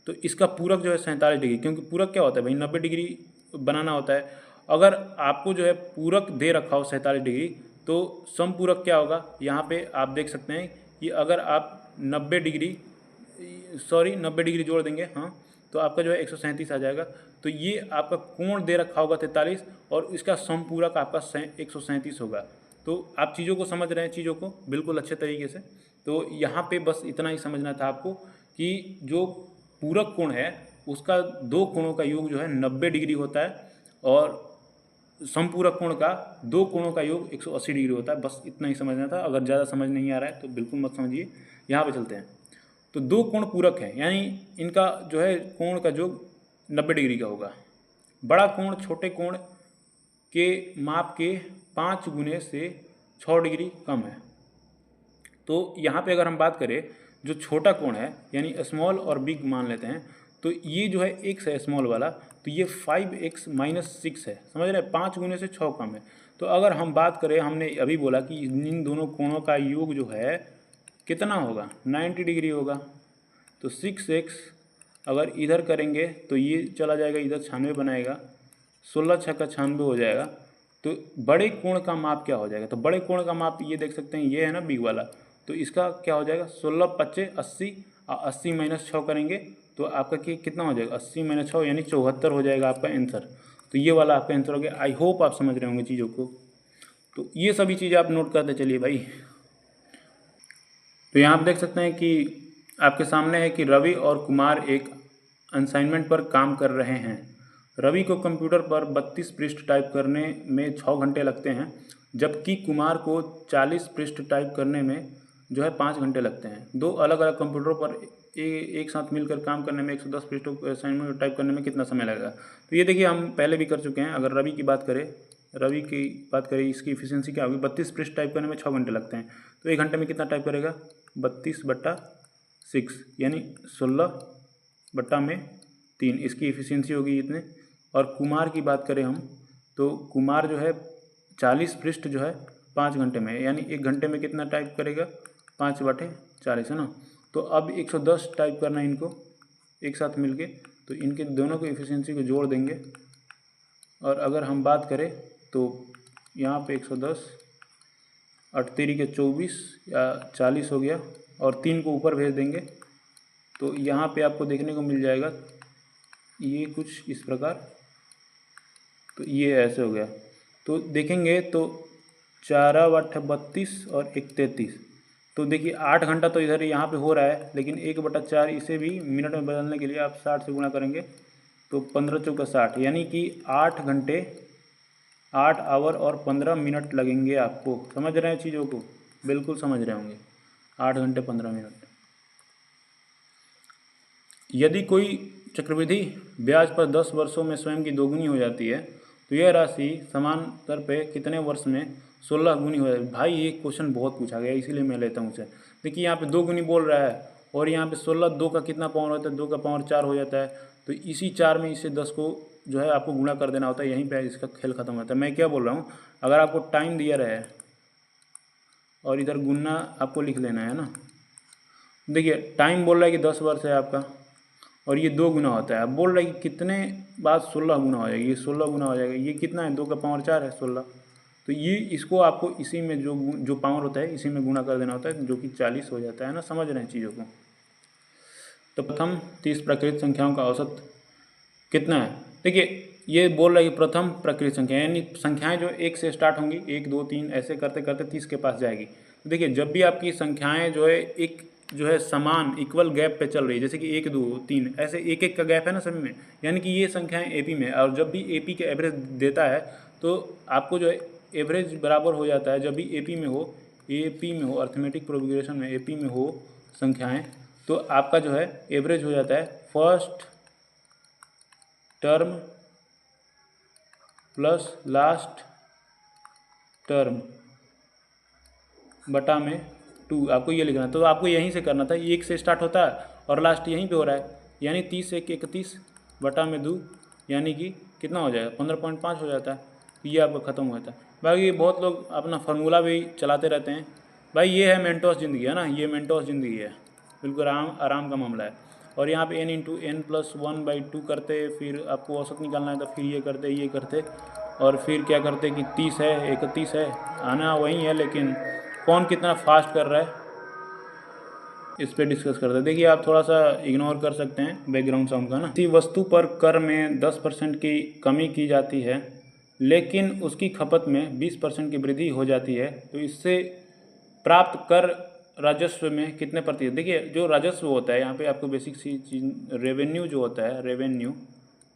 Speaker 1: तो इसका पूरक जो है 47 डिग्री, क्योंकि पूरक क्या होता है भाई 90 डिग्री बनाना होता है। अगर आपको जो है पूरक दे रखा हो 47 डिग्री तो समपूरक क्या होगा, यहाँ पे आप देख सकते हैं कि अगर आप 90 डिग्री जोड़ देंगे, हाँ, तो आपका जो है 137 आ जाएगा। तो ये आपका कोण दे रखा होगा 43 और इसका समपूरक आपका 137 होगा। तो आप चीज़ों को समझ रहे हैं, चीज़ों को बिल्कुल अच्छे तरीके से। तो यहाँ पे बस इतना ही समझना था आपको कि जो पूरक कोण है उसका दो कोणों का योग जो है 90 डिग्री होता है, और समपूरक कोण का दो कोणों का योग 180 डिग्री होता है। बस इतना ही समझना था। अगर ज़्यादा समझ नहीं आ रहा है तो बिल्कुल मत समझिए। यहाँ पे चलते हैं। तो दो कोण पूरक हैं, यानी इनका जो है कोण का योग 90 डिग्री का होगा। बड़ा कोण छोटे कोण के माप के 5 गुने से 6 डिग्री कम है। तो यहाँ पे अगर हम बात करें जो छोटा कोण है यानी स्मॉल और बिग मान लेते हैं, तो ये जो है x है स्मॉल वाला, तो ये 5x माइनस 6 है, समझ रहे हैं, 5 गुने से 6 कम है। तो अगर हम बात करें, हमने अभी बोला कि इन दोनों कोणों का योग जो है कितना होगा, 90 डिग्री होगा। तो 6x अगर इधर करेंगे तो ये चला जाएगा इधर, 96 बनाएगा, 16 छक्का 96 हो जाएगा। तो बड़े कोण का माप क्या हो जाएगा, तो बड़े कोण का माप ये देख सकते हैं, ये है ना बिग वाला, तो इसका क्या हो जाएगा 16 पच्चे 80, 80 माइनस 6 करेंगे तो आपका कितना हो जाएगा 80 माइनस 6 यानी 74 हो जाएगा आपका आंसर। तो ये वाला आपका आंसर हो गया। आई होप आप समझ रहे होंगे चीज़ों को। तो ये सभी चीज़ें आप नोट करते चलिए भाई। तो यहाँ आप देख सकते हैं कि आपके सामने है कि रवि और कुमार एक असाइनमेंट पर काम कर रहे हैं। रवि को कंप्यूटर पर 32 पृष्ठ टाइप करने में 6 घंटे लगते हैं, जबकि कुमार को 40 पृष्ठ टाइप करने में जो है 5 घंटे लगते हैं। दो अलग अलग कंप्यूटरों पर एक साथ मिलकर काम करने में 110 पृष्ठों असाइनमेंट टाइप करने में कितना समय लगेगा। तो ये देखिए हम पहले भी कर चुके हैं। अगर रवि की बात करें, इसकी इफिशियंसी क्या होगी, 32 पृष्ठ टाइप करने में 6 घंटे लगते हैं, तो 1 घंटे में कितना टाइप करेगा 32/6 यानी 16/3 इसकी इफिशियंसी होगी इतने। और कुमार की बात करें हम, तो कुमार जो है 40 पृष्ठ जो है 5 घंटे में, यानी 1 घंटे में कितना टाइप करेगा 5/40 है ना। तो अब 110 टाइप करना है इनको एक साथ मिलके, तो इनके दोनों की इफिशियंसी को जोड़ देंगे। और अगर हम बात करें तो यहाँ पे 110 8 3 के 24 या 40 हो गया, और 3 को ऊपर भेज देंगे तो यहाँ पे आपको देखने को मिल जाएगा ये कुछ इस प्रकार। तो ये ऐसे हो गया, तो देखेंगे तो 4/32 और 1/33। तो देखिए 8 घंटा तो इधर यहाँ पे हो रहा है, लेकिन 1/4 इसे भी मिनट में बदलने के लिए आप 60 से गुणा करेंगे तो 15 चौका 60, यानी कि 8 घंटे 8 आवर और 15 मिनट लगेंगे आपको। समझ रहे हैं चीज़ों को, बिल्कुल समझ रहे होंगे, 8 घंटे 15 मिनट। यदि कोई चक्रवृद्धि ब्याज पर 10 वर्षों में स्वयं की दोगुनी हो जाती है, तो यह राशि समान दर पे कितने वर्ष में 16 गुनी हो जाती है। भाई ये क्वेश्चन बहुत पूछा गया, इसीलिए मैं लेता हूँ उसे। देखिए यहाँ पे 2 गुनी बोल रहा है, और यहाँ पे 16, 2 का कितना पावर होता है, 2 का पावर 4 हो जाता है। तो इसी 4 में इसे 10 को जो है आपको गुणा कर देना होता है, यहीं पर इसका खेल खत्म होता है। मैं क्या बोल रहा हूँ, अगर आपको टाइम दिया रहे और इधर गुना आपको लिख लेना है ना। देखिए टाइम बोल रहा है कि 10 वर्ष है आपका, और ये 2 गुना होता है। अब बोल रहा है कि कितने बाद 16 गुना हो जाएगा, ये 16 गुना हो जाएगा। ये कितना है, 2 का पावर 4 है 16। तो ये इसको आपको इसी में जो पावर होता है इसी में गुणा कर देना होता है, जो कि 40 हो जाता है ना। समझ रहे हैं चीज़ों को। तो प्रथम 30 प्राकृतिक संख्याओं का औसत कितना है। देखिए ये बोल रहा है कि प्रथम प्राकृतिक संख्या, यानी संख्याएं जो 1 से स्टार्ट होंगी, 1 2 3 ऐसे करते करते 30 के पास जाएगी। तो देखिए जब भी आपकी संख्याएं जो है एक जो है समान इक्वल गैप पे चल रही है, जैसे कि 1 2 3 ऐसे एक एक का गैप है ना सभी में, यानी कि ये संख्याएं एपी में। और जब भी एपी के एवरेज देता है तो आपको जो है एवरेज बराबर हो जाता है। जब भी एपी में हो अर्थमेटिक प्रोग्रेशन में एपी में हो संख्याएं, तो आपका जो है एवरेज हो जाता है first term plus last term बटा में 2। आपको ये लिखना है, तो आपको यहीं से करना था। 1 से स्टार्ट होता है और लास्ट यहीं पे हो रहा है, यानी 30 1 31 बटा में 2, यानी कि कितना हो जाएगा 15.5 हो जाता है। ये आपका ख़त्म हो जाता है। बाकी बहुत लोग अपना फार्मूला भी चलाते रहते हैं। भाई ये है मेंटोस ज़िंदगी है ना, ये मेंटोस ज़िंदगी है, बिल्कुल आराम का मामला है। और यहाँ पे n/n+1/2 करते, फिर आपको औसत निकालना है तो फिर ये करते और फिर क्या करते कि 30 है 31 है, आना वही है, लेकिन कौन कितना फास्ट कर रहा है इस पर डिस्कस करते हैं। देखिए आप थोड़ा सा इग्नोर कर सकते हैं बैकग्राउंड साउंड का ना। किसी वस्तु पर कर में 10% की कमी की जाती है, लेकिन उसकी खपत में 20% की वृद्धि हो जाती है, तो इससे प्राप्त कर राजस्व में कितने प्रतिशत। देखिए जो राजस्व होता है यहाँ पे आपको बेसिक सी चीज रेवेन्यू जो होता है, रेवेन्यू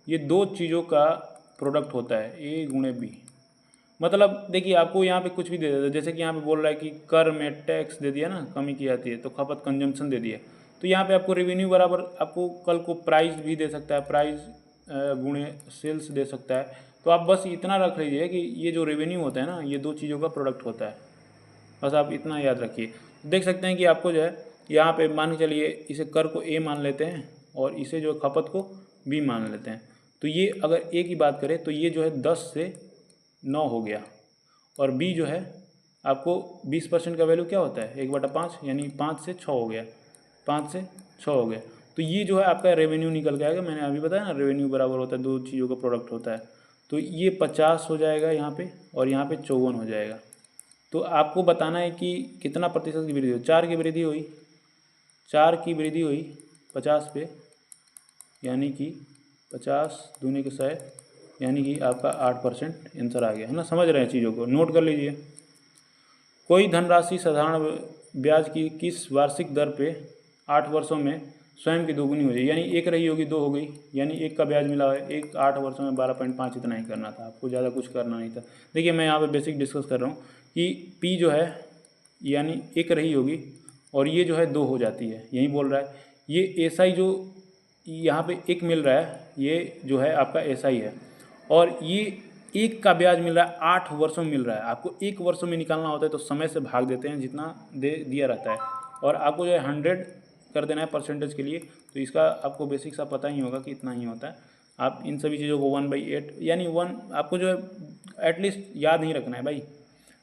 Speaker 1: ये 2 चीज़ों का प्रोडक्ट होता है, ए गुणे बी। मतलब देखिए आपको यहाँ पे कुछ भी दे देता है, जैसे कि यहाँ पे बोल रहा है कि कर में टैक्स दे दिया ना, कमी की जाती है, तो खपत कंजम्पशन दे दिया। तो यहाँ पे आपको रेवेन्यू बराबर आपको कल को प्राइस भी दे सकता है, प्राइस गुणे सेल्स दे सकता है। तो आप बस इतना रख लीजिए कि ये जो रेवेन्यू होता है ना, ये दो चीज़ों का प्रोडक्ट होता है, बस आप इतना याद रखिए। देख सकते हैं कि आपको जो है यहाँ पे मान के चलिए इसे कर को ए मान लेते हैं और इसे जो खपत को बी मान लेते हैं। तो ये अगर ए की बात करें तो ये जो है 10 से 9 हो गया, और बी जो है आपको 20% का वैल्यू क्या होता है 1/5, यानी 5 से 6 हो गया, 5 से 6 हो गया। तो ये जो है आपका रेवेन्यू निकल के आएगा। मैंने अभी बताया ना, रेवेन्यू बराबर होता है दो चीज़ों का प्रोडक्ट होता है। तो ये 50 हो जाएगा यहाँ पे, और यहाँ पे 54 हो जाएगा। तो आपको बताना है कि कितना प्रतिशत की वृद्धि हुई। 4 की वृद्धि हुई, 4 की वृद्धि हुई 50 पे, यानी कि 50 दूनी के 100, यानी कि आपका 8% आंसर आ गया है ना। समझ रहे हैं चीज़ों को, नोट कर लीजिए। कोई धनराशि साधारण ब्याज की किस वार्षिक दर पे 8 वर्षों में स्वयं की दोगुनी हो जाए, यानी एक रही होगी 2 हो गई, यानी 1 का ब्याज मिला है, एक 8 वर्षों में 12.5, इतना ही करना था आपको, ज़्यादा कुछ करना नहीं था। देखिए मैं यहाँ पे बेसिक डिस्कस कर रहा हूँ कि पी जो है यानी 1 रही होगी और ये जो है 2 हो जाती है, यही बोल रहा है। ये एसआई जो यहाँ पे 1 मिल रहा है, ये जो है आपका एसआई है, और ये 1 का ब्याज मिल रहा है 8 वर्षों में मिल रहा है। आपको 1 वर्षों में निकालना होता है तो समय से भाग देते हैं जितना दे दिया रहता है, और आपको जो है 100 कर देना है परसेंटेज के लिए। तो इसका आपको बेसिक सा पता ही होगा कि इतना ही होता है। आप इन सभी चीज़ों को 1/8 यानी 1 आपको जो है एटलीस्ट याद नहीं रखना है भाई,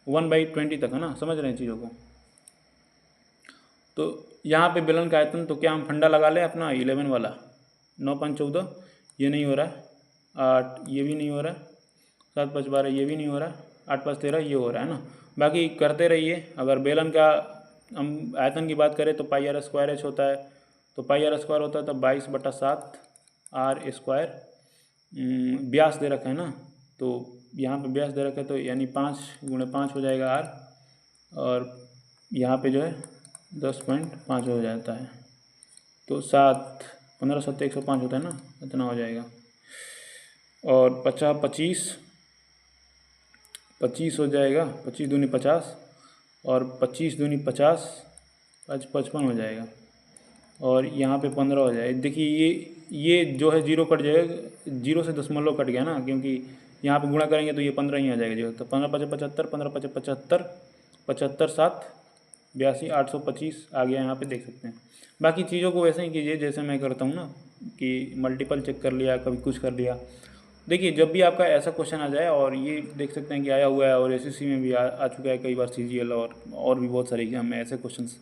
Speaker 1: 1/20 तक है ना। समझ रहे हैं चीज़ों को। तो यहाँ पे बेलन का आयतन, तो क्या हम फंडा लगा लें अपना 11 वाला, 9×5 = 14, ये नहीं हो रहा है, 8 ये भी नहीं हो रहा है, 7×5 = 12 ये भी नहीं हो रहा है, 8×5 = 13 ये हो रहा है ना। बाकी करते रहिए। अगर बेलन का हम आयतन की बात करें तो πr² होता है, तो πr² होता है तो 22/7 r²। व्यास दे रखा है ना, तो यहाँ पे व्यास दे रखा है, तो यानी 5×5 हो जाएगा r, और यहाँ पे जो है 10.5 हो जाता है, तो 7 15 7 105 होता है ना, इतना हो जाएगा। और 25 हो जाएगा, 25 दूनी 50, और 25 दूनी 50, 55 हो जाएगा, और यहाँ पे 15 हो जाएगा। देखिए ये जो है 0 कट जाएगा, 0 से दशमलव कट गया ना, क्योंकि यहाँ पे गुणा करेंगे तो ये 15 ही आ जाएगा जो। तो 15×5 = 75, 15×5 = 75, 75 7 82, 825 आ गया यहाँ पे, देख सकते हैं। बाकी चीज़ों को वैसे ही कीजिए जैसे मैं करता हूँ ना, कि मल्टीपल चेक कर लिया, कभी कुछ कर लिया। देखिए जब भी आपका ऐसा क्वेश्चन आ जाए, और ये देख सकते हैं कि आया हुआ है, और एसएससी में भी आ चुका है कई बार, सीजीएल और भी बहुत सारे एग्जाम में ऐसे क्वेश्चंस।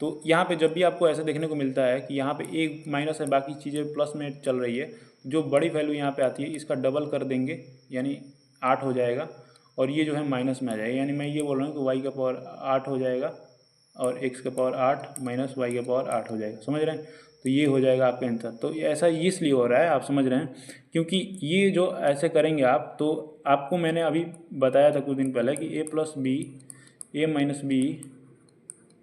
Speaker 1: तो यहाँ पे जब भी आपको ऐसा देखने को मिलता है कि यहाँ पे एक माइनस है, बाकी चीज़ें प्लस में चल रही है, जो बड़ी वैल्यू यहाँ पे आती है इसका डबल कर देंगे, यानी 8 हो जाएगा, और ये जो है माइनस में आ जाएगा। यानी मैं ये बोल रहा हूँ कि वाई का पावर 8 हो जाएगा, और एक्स का पावर 8 माइनस वाई का पावर 8 हो जाएगा। समझ रहे हैं? तो ये हो जाएगा आपका आंसर। तो ऐसा इसलिए हो रहा है, आप समझ रहे हैं, क्योंकि ये जो ऐसे करेंगे आप, तो आपको मैंने अभी बताया था कुछ दिन पहले कि a माइनस बी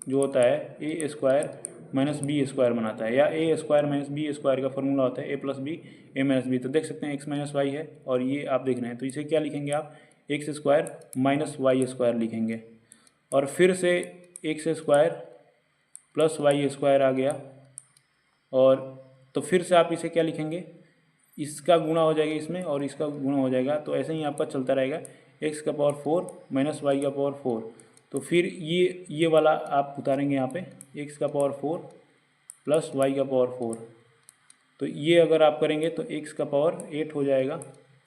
Speaker 1: जो होता है a² माइनस b² बनाता है, या a² माइनस b² का फॉर्मूला होता है a+b a माइनस बी। तो देख सकते हैं x माइनस वाई है, और ये आप देख रहे हैं, तो इसे क्या लिखेंगे आप, x² माइनस y² लिखेंगे, और फिर से x² प्लस y² आ गया, और तो फिर से आप इसे क्या लिखेंगे, इसका गुणा हो जाएगा इसमें, और इसका गुणा हो जाएगा। तो ऐसे ही आपका चलता रहेगा, x का पावर 4 माइनस y का पावर 4। तो फिर ये वाला आप उतारेंगे यहाँ पे, x का पावर 4 प्लस y का पावर 4। तो ये अगर आप करेंगे तो x का पावर 8 हो जाएगा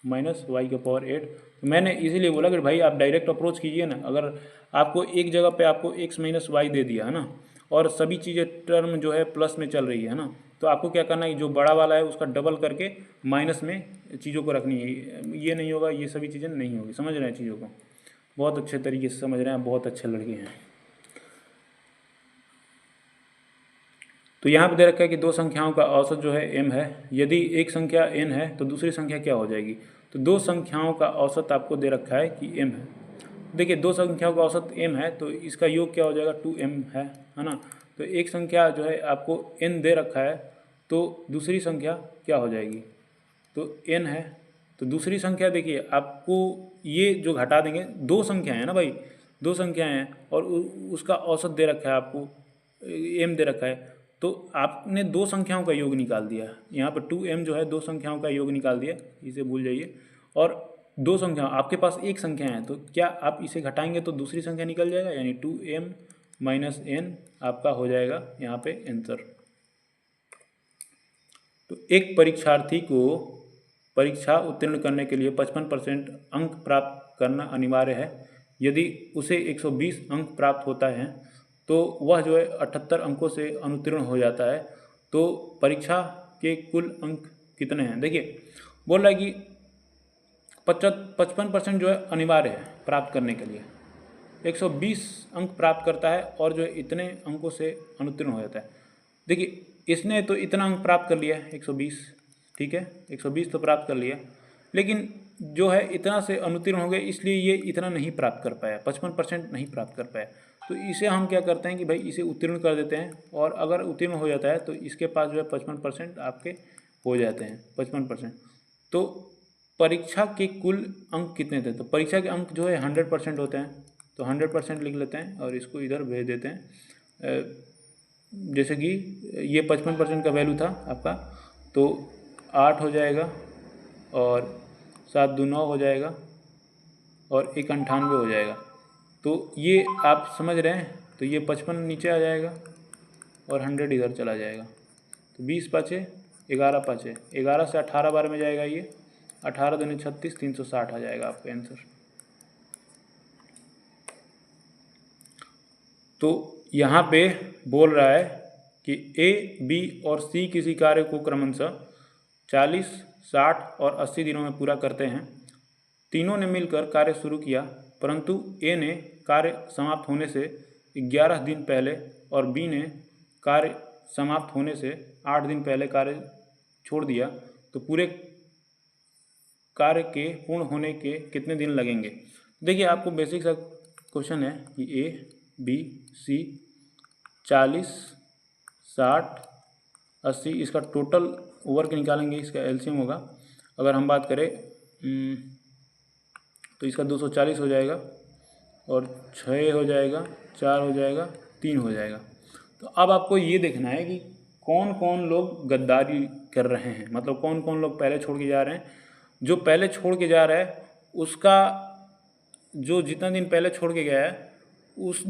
Speaker 1: माइनस y का पावर 8। तो मैंने इसीलिए बोला कि भाई आप डायरेक्ट अप्रोच कीजिए ना। अगर आपको एक जगह पे आपको x माइनस वाई दे दिया है ना, और सभी चीज़ें टर्म जो है प्लस में चल रही है ना, तो आपको क्या करना है, जो बड़ा वाला है उसका डबल करके माइनस में चीज़ों को रखनी है। ये नहीं होगा, ये सभी चीज़ें नहीं होगी। समझ रहे हैं चीज़ों को? बहुत अच्छे तरीके से समझ रहे हैं, बहुत अच्छे लड़के हैं। तो यहाँ पे दे रखा है कि दो संख्याओं का औसत जो है m है। यदि एक संख्या n है तो दूसरी संख्या क्या हो जाएगी। तो दो संख्याओं का औसत आपको दे रखा है कि m है। देखिए दो संख्याओं का औसत m है, तो इसका योग क्या हो जाएगा, 2m है ना। तो एक संख्या जो है आपको n दे रखा है, तो दूसरी संख्या क्या हो जाएगी, तो n है। तो दूसरी संख्या देखिए आपको ये जो घटा देंगे, दो संख्या है ना भाई, दो संख्याएं हैं, और उसका औसत दे रखा है आपको, m दे रखा है। तो आपने दो संख्याओं का योग निकाल दिया। यहाँ पर 2m जो है दो संख्याओं का योग निकाल दिया, इसे भूल जाइए। और दो संख्या, आपके पास एक संख्या है तो क्या आप इसे घटाएंगे तो दूसरी संख्या निकल जाएगा, यानी 2m - n आपका हो जाएगा यहाँ पे आंसर। तो एक परीक्षार्थी को परीक्षा उत्तीर्ण करने के लिए 55% अंक प्राप्त करना अनिवार्य है। यदि उसे 120 अंक प्राप्त होता है तो वह जो है 78 अंकों से अनुत्तीर्ण हो जाता है। तो परीक्षा के कुल अंक कितने हैं? देखिए बोल रहा है कि 55% जो है अनिवार्य है प्राप्त करने के लिए, 120 अंक प्राप्त करता है और जो है इतने अंकों से अनुत्तीर्ण हो जाता है। देखिए इसने तो इतना अंक प्राप्त कर लिया 120, ठीक है, 120 तो प्राप्त कर लिया, लेकिन जो है इतना से अनुत्तीर्ण हो गए, इसलिए ये इतना नहीं प्राप्त कर पाया, 55% नहीं प्राप्त कर पाया। तो इसे हम क्या करते हैं कि भाई इसे उत्तीर्ण कर देते हैं, और अगर उत्तीर्ण हो जाता है तो इसके पास जो है 55% आपके हो जाते हैं, 55%। तो परीक्षा के कुल अंक कितने थे? तो परीक्षा के अंक जो है 100% होते हैं, तो 100% लिख लेते हैं और इसको इधर भेज देते हैं। जैसे कि ये 55% का वैल्यू था आपका, तो 8 हो जाएगा और 7 दूनी 9 हो जाएगा और 1 98 हो जाएगा। तो ये आप समझ रहे हैं, तो ये 55 नीचे आ जाएगा और 100 इधर चला जाएगा। तो 20 पाँचे 11 पाँचे 11 से 18 बार में जाएगा, ये 18 दूनी 36, 360 आ जाएगा आपका आंसर। तो यहाँ पे बोल रहा है कि A, B और C किसी कार्य को क्रमशः 40, 60 और 80 दिनों में पूरा करते हैं। तीनों ने मिलकर कार्य शुरू किया, परंतु A ने कार्य समाप्त होने से 11 दिन पहले और B ने कार्य समाप्त होने से 8 दिन पहले कार्य छोड़ दिया, तो पूरे कार्य के पूर्ण होने के कितने दिन लगेंगे? देखिए आपको बेसिक सा क्वेश्चन है कि A, B, C 40, 60, 80 इसका टोटल वर्क निकालेंगे, इसका एलसीएम होगा। अगर हम बात करें तो इसका 240 हो जाएगा और 6 हो जाएगा, 4 हो जाएगा, 3 हो जाएगा। तो अब आपको ये देखना है कि कौन कौन लोग गद्दारी कर रहे हैं, मतलब कौन कौन लोग पहले छोड़ के जा रहे हैं। जो पहले छोड़ के जा रहा है उसका जो जितना दिन पहले छोड़ के गया है उस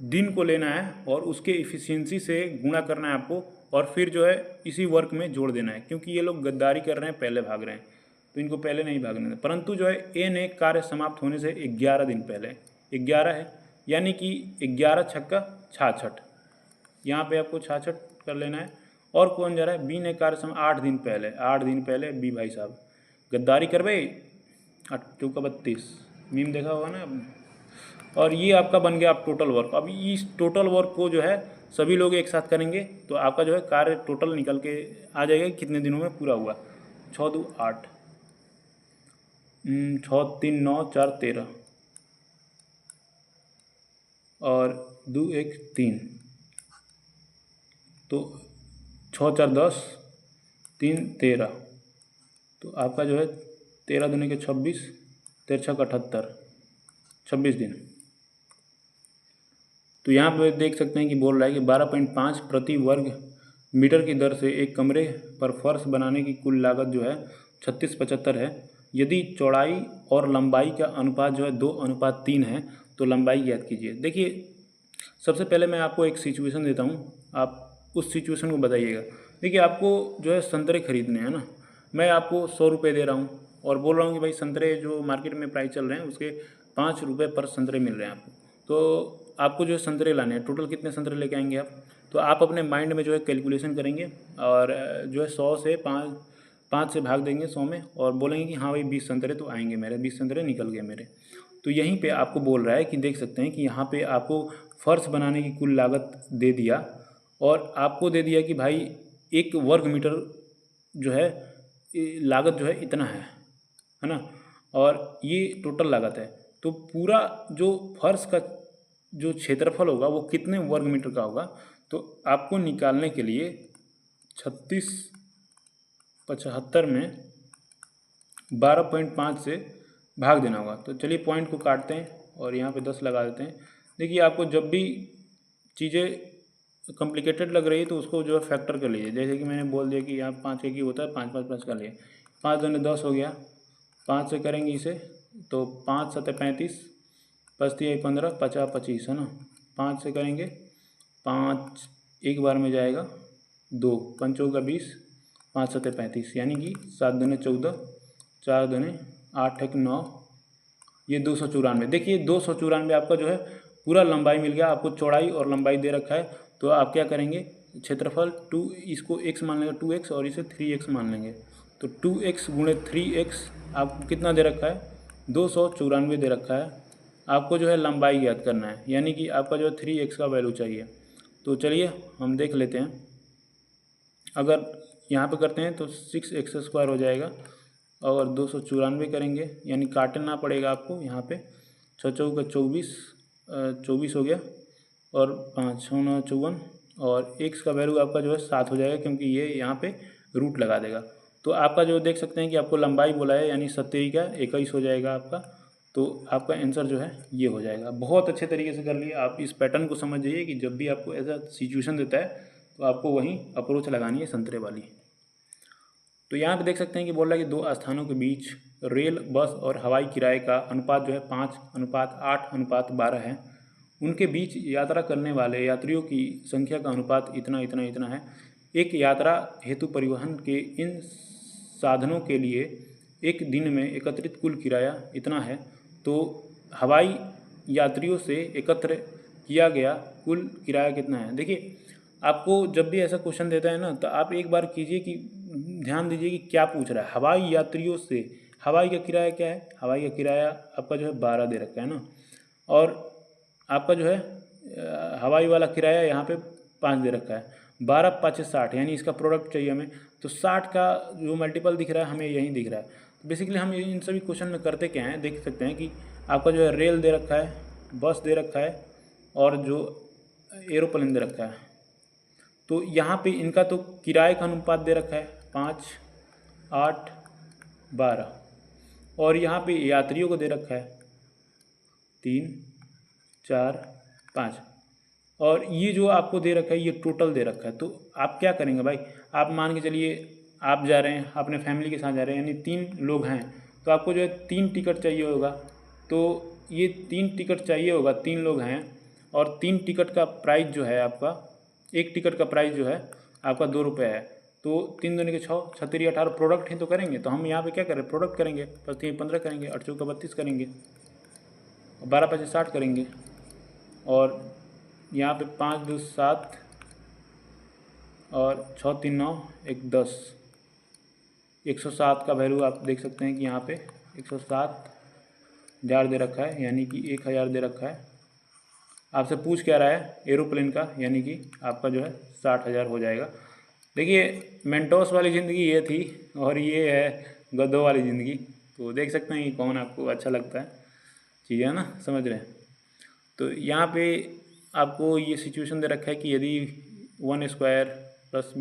Speaker 1: दिन को लेना है और उसके इफ़िशियंसी से गुणा करना है आपको, और फिर जो है इसी वर्क में जोड़ देना है। क्योंकि ये लोग गद्दारी कर रहे हैं, पहले भाग रहे हैं, तो इनको पहले नहीं भागने देना। परंतु जो है ए ने कार्य समाप्त होने से 11 दिन पहले, 11 है यानी कि 11 छक्का 66, यहाँ पे आपको 66 कर लेना है। और कौन जा रहा है? बी ने कार्य समाप्त 8 दिन पहले, 8 दिन पहले बी भाई साहब गद्दारी कर भाई, 8 चौका 32 मीम देखा होगा ना। और ये आपका बन गया आप टोटल वर्क। अब इस टोटल वर्क को जो है सभी लोग एक साथ करेंगे तो आपका जो है कार्य टोटल निकल के आ जाएगा कितने दिनों में पूरा हुआ। 6 2 8, 6 3 9 4 13 और 2 1 3, तो 6 4 10, 3 13, तो आपका जो है 13 दूनी के 26, 13 6 78, 26 दिन। तो यहाँ पे देख सकते हैं कि बोल रहा है कि 12.5 प्रति वर्ग मीटर की दर से एक कमरे पर फर्श बनाने की कुल लागत जो है 3675 है। यदि चौड़ाई और लंबाई का अनुपात जो है 2:3 है तो लंबाई ज्ञात कीजिए। देखिए सबसे पहले मैं आपको एक सिचुएशन देता हूँ, आप उस सिचुएशन को बताइएगा। देखिए आपको जो है संतरे खरीदने हैं ना, मैं आपको 100 रुपये दे रहा हूँ और बोल रहा हूँ कि भाई संतरे जो मार्केट में प्राइस चल रहे हैं उसके 5 रुपये पर संतरे मिल रहे हैं आपको। तो आपको जो है संतरे लाने हैं, टोटल कितने संतरे लेके आएंगे आप? तो आप अपने माइंड में जो है कैलकुलेशन करेंगे और जो है 100 से 5 से भाग देंगे 100 में और बोलेंगे कि हाँ भाई 20 संतरे तो आएंगे मेरे, 20 संतरे निकल गए मेरे। तो यहीं पे आपको बोल रहा है कि देख सकते हैं कि यहाँ पे आपको फर्श बनाने की कुल लागत दे दिया और आपको दे दिया कि भाई 1 वर्ग मीटर जो है लागत जो है इतना है ना, और ये टोटल लागत है। तो पूरा जो फर्श का जो क्षेत्रफल होगा वो कितने वर्ग मीटर का होगा, तो आपको निकालने के लिए 3675 में 12.5 से भाग देना होगा। तो चलिए पॉइंट को काटते हैं और यहाँ पे 10 लगा देते हैं। देखिए आपको जब भी चीज़ें कॉम्प्लिकेटेड लग रही है तो उसको जो है फैक्टर कर लीजिए। जैसे कि मैंने बोल दिया कि यहाँ 5 एक ही होता है, 5 5 5 कर लिए, 5 दूनी 10 हो गया, 5 से करेंगे इसे तो 5 सत्ते 35, 5 15, 50 25 है ना। 5 से करेंगे, 5 एक बार में जाएगा 2, 5 का 20, 5 सत्ते 35, यानी कि 7 दूनी 14, 4 दूनी 8 एक 9, ये 294। देखिए 294 आपका जो है पूरा लंबाई मिल गया आपको, चौड़ाई और लंबाई दे रखा है। तो आप क्या करेंगे, क्षेत्रफल 2, इसको x मान लेंगे 2x और इसे 3x मान लेंगे। तो 2x गुणे 3x आपको कितना दे रखा है, 294 दे रखा है। आपको जो है लंबाई ज्ञात करना है, यानी कि आपका जो है 3x का वैल्यू चाहिए। तो चलिए हम देख लेते हैं। अगर यहाँ पे करते हैं तो 6x² हो जाएगा, और 294 करेंगे यानी काटना पड़ेगा आपको यहाँ पे। 6 चौका 24, 24 हो गया, और 5 9 54, और x का वैल्यू आपका जो है 7 हो जाएगा, क्योंकि ये यहाँ पे रूट लगा देगा। तो आपका जो देख सकते हैं कि आपको लंबाई बोला है, यानी 70 का 21 हो जाएगा आपका। तो आपका आंसर जो है ये हो जाएगा। बहुत अच्छे तरीके से कर लिए आप। इस पैटर्न को समझ जाइए कि जब भी आपको ऐसा सिचुएशन देता है तो आपको वहीं अप्रोच लगानी है, संतरे वाली। तो यहाँ पे देख सकते हैं कि बोल रहा है कि 2 स्थानों के बीच रेल, बस और हवाई किराए का अनुपात जो है 5:8:12 है। उनके बीच यात्रा करने वाले यात्रियों की संख्या का अनुपात इतना इतना इतना है। एक यात्रा हेतु परिवहन के इन साधनों के लिए एक दिन में एकत्रित कुल किराया इतना है। तो हवाई यात्रियों से एकत्र किया गया कुल किराया कितना है। देखिए आपको जब भी ऐसा क्वेश्चन देता है ना, तो आप एक बार कीजिए कि ध्यान दीजिए कि क्या पूछ रहा है। हवाई यात्रियों से, हवाई का किराया क्या है, हवाई का किराया आपका जो है 12 दे रखा है ना, और आपका जो है हवाई वाला किराया यहाँ पे 5 दे रखा है। 12 5 60, यानी इसका प्रोडक्ट चाहिए हमें। तो 60 का जो मल्टीपल दिख रहा है हमें यहीं दिख रहा है। तो बेसिकली हम इन सभी क्वेश्चन में करते क्या हैं, देख सकते हैं कि आपका जो है रेल दे रखा है, बस दे रखा है, और जो एरोप्लेन दे रखा है। तो यहाँ पे इनका तो किराए का अनुपात दे रखा है 5 8 12, और यहाँ पे यात्रियों को दे रखा है 3 4 5, और ये जो आपको दे रखा है ये टोटल दे रखा है। तो आप क्या करेंगे भाई, आप मान के चलिए आप जा रहे हैं अपने फैमिली के साथ जा रहे हैं, यानी 3 लोग हैं, तो आपको जो है 3 टिकट चाहिए होगा। तो ये 3 टिकट चाहिए होगा, 3 लोग हैं, और 3 टिकट का प्राइस जो है आपका, एक टिकट का प्राइस जो है आपका 2 रुपये है। तो 3 दूनी के 6, 36 18 प्रोडक्ट हैं तो करेंगे। तो हम यहाँ पे क्या करें, प्रोडक्ट करेंगे, 5 15 करेंगे, 8 चौका 32 करेंगे, 12 5 60 करेंगे, और यहाँ पे 5 2 7, और 6 3 9 1 10, 107 का वैल्यू आप देख सकते हैं कि यहाँ पे 107,000 दे रखा है, यानी कि 1000 दे रखा है। आपसे पूछ क्या रहा है एरोप्लेन का, यानी कि आपका जो है 60,000 हो जाएगा। देखिए मेंटोस वाली ज़िंदगी ये थी, और ये है गधों वाली ज़िंदगी। तो देख सकते हैं कि कौन आपको अच्छा लगता है, चीज़ें है ना, समझ रहे हैं। तो यहाँ पे आपको ये सिचुएशन दे रखा है कि यदि 1 square plus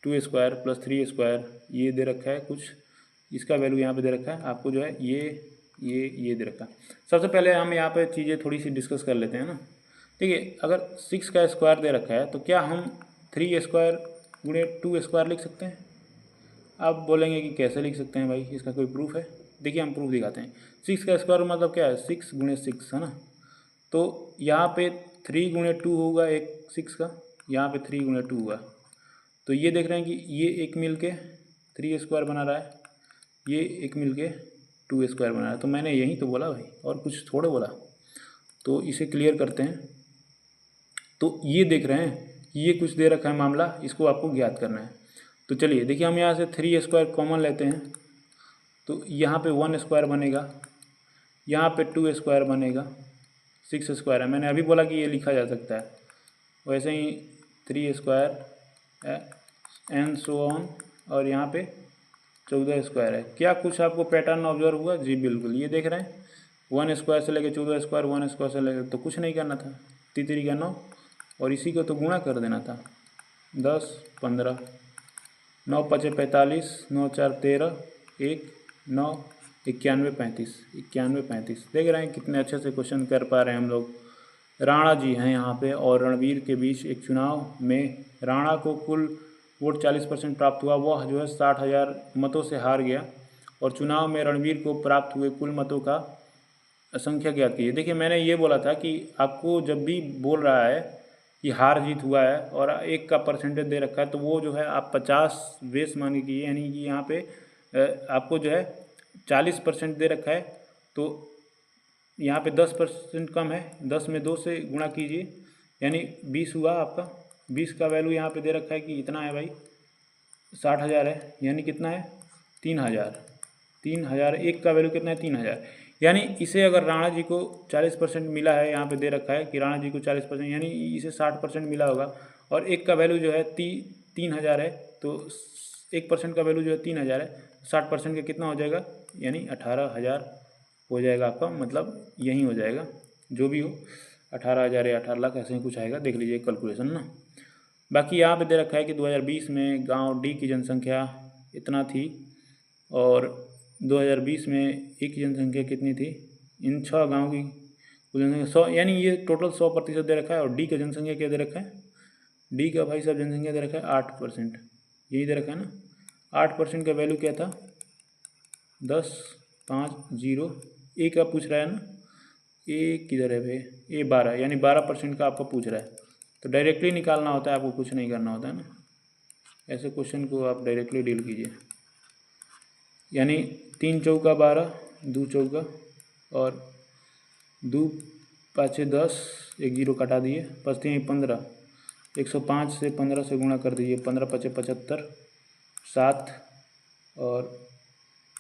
Speaker 1: 2 square plus 3 square ये दे रखा है कुछ, इसका वैल्यू यहाँ पे दे रखा है आपको जो है ये दे रखा है। सबसे पहले हम यहाँ पे चीज़ें थोड़ी सी डिस्कस कर लेते हैं ना। देखिए अगर 6 का स्क्वायर दे रखा है तो क्या हम 3 स्क्वायर गुणे 2 स्क्वायर लिख सकते हैं। आप बोलेंगे कि कैसे लिख सकते हैं भाई, इसका कोई प्रूफ है। देखिए हम प्रूफ दिखाते हैं। 6 का स्क्वायर मतलब क्या है, 6 गुणे 6 है ना। तो यहाँ पे 3 गुणे 2 होगा एक 6 का, यहाँ पे 3 गुणे 2 हुआ। तो ये देख रहे हैं कि ये एक मिल के 3 स्क्वायर बना रहा है, ये एक मिल के 2 स्क्वायर बना रहा है। तो मैंने यही तो बोला भाई, और कुछ थोड़े बोला। तो इसे क्लियर करते हैं। तो ये देख रहे हैं कि ये कुछ दे रखा है मामला, इसको आपको ज्ञात करना है। तो चलिए देखिए हम यहाँ से 3 स्क्वायर कॉमन लेते हैं, तो यहाँ पे 1 स्क्वायर बनेगा, यहाँ पे 2 स्क्वायर बनेगा, 6 स्क्वायर है, मैंने अभी बोला कि ये लिखा जा सकता है। वैसे ही 3 स्क्वायर एंड सो ऑन, और यहाँ पे 14 स्क्वायर है। क्या कुछ आपको पैटर्न ऑब्जर्व हुआ? जी बिल्कुल, ये देख रहे हैं 1 स्क्वायर से लेकर 14 स्क्वायर, 1 स्क्वायर से लेकर, तो कुछ नहीं करना था, 3 का 9, और इसी को तो गुणा कर देना था, 10 15, 9 5 45, 9 4 13, 1 9 91 35, 91 35। देख रहे हैं कितने अच्छे से क्वेश्चन कर पा रहे हैं हम लोग। राणा जी हैं यहाँ पे और रणवीर के बीच एक चुनाव में राणा को कुल वोट 40% प्राप्त हुआ, वह जो है 60,000 मतों से हार गया। और चुनाव में रणवीर को प्राप्त हुए कुल मतों का संख्या ज्ञात कीजिए। देखिए मैंने ये बोला था कि आपको जब भी बोल रहा है कि हार जीत हुआ है और एक का परसेंटेज दे रखा है, तो वो जो है आप 50 बेस मान के कीजिए, यानी कि यहाँ पे आपको जो है 40% दे रखा है, तो यहाँ पे 10% कम है, 10 में 2 से गुणा कीजिए, यानी 20 हुआ आपका। 20 का वैल्यू यहाँ पे दे रखा है कि इतना है भाई, 60,000 है, यानी कितना है 3,000। 3,000 एक का वैल्यू कितना है 3,000, यानी इसे अगर राणा जी को 40% मिला है, यहाँ पे दे रखा है कि राणा जी को 40%, यानी इसे 60% मिला होगा। और एक का वैल्यू जो है 3,000 है, तो 1% का वैल्यू जो है 3,000 है, 60% का कितना हो जाएगा, यानी 18,000 हो जाएगा आपका, मतलब यही हो जाएगा जो भी हो, 18,000 या 18 लाख ऐसे ही कुछ आएगा, देख लीजिए कैलकुलेशन ना। बाकी यहाँ पे दे रखा है कि 2020 में गांव डी की जनसंख्या इतना थी और 2020 में ए की जनसंख्या कितनी थी। इन 6 गाँव की कुल जनसंख्या 100, यानी ये टोटल 100% दे रखा है। और डी का जनसंख्या क्या दे रखा है, डी का भाई साहब जनसंख्या दे रखा है 8%, यही दे रखा है ना। 8% का वैल्यू क्या था, 10,5,0। ए का पूछ रहा है ना, ए किधर है भाई, ए 12, यानी 12% का आपको पूछ रहा है, तो डायरेक्टली निकालना होता है, आपको कुछ नहीं करना होता है ना। ऐसे क्वेश्चन को आप डायरेक्टली डील कीजिए, यानी 3 चौका 12, 2 चौका और 2 पाँचे 10, एक जीरो कटा दिए, 5 15, 105 से 15 से गुणा कर दीजिए, 15 पचे 75, 7 और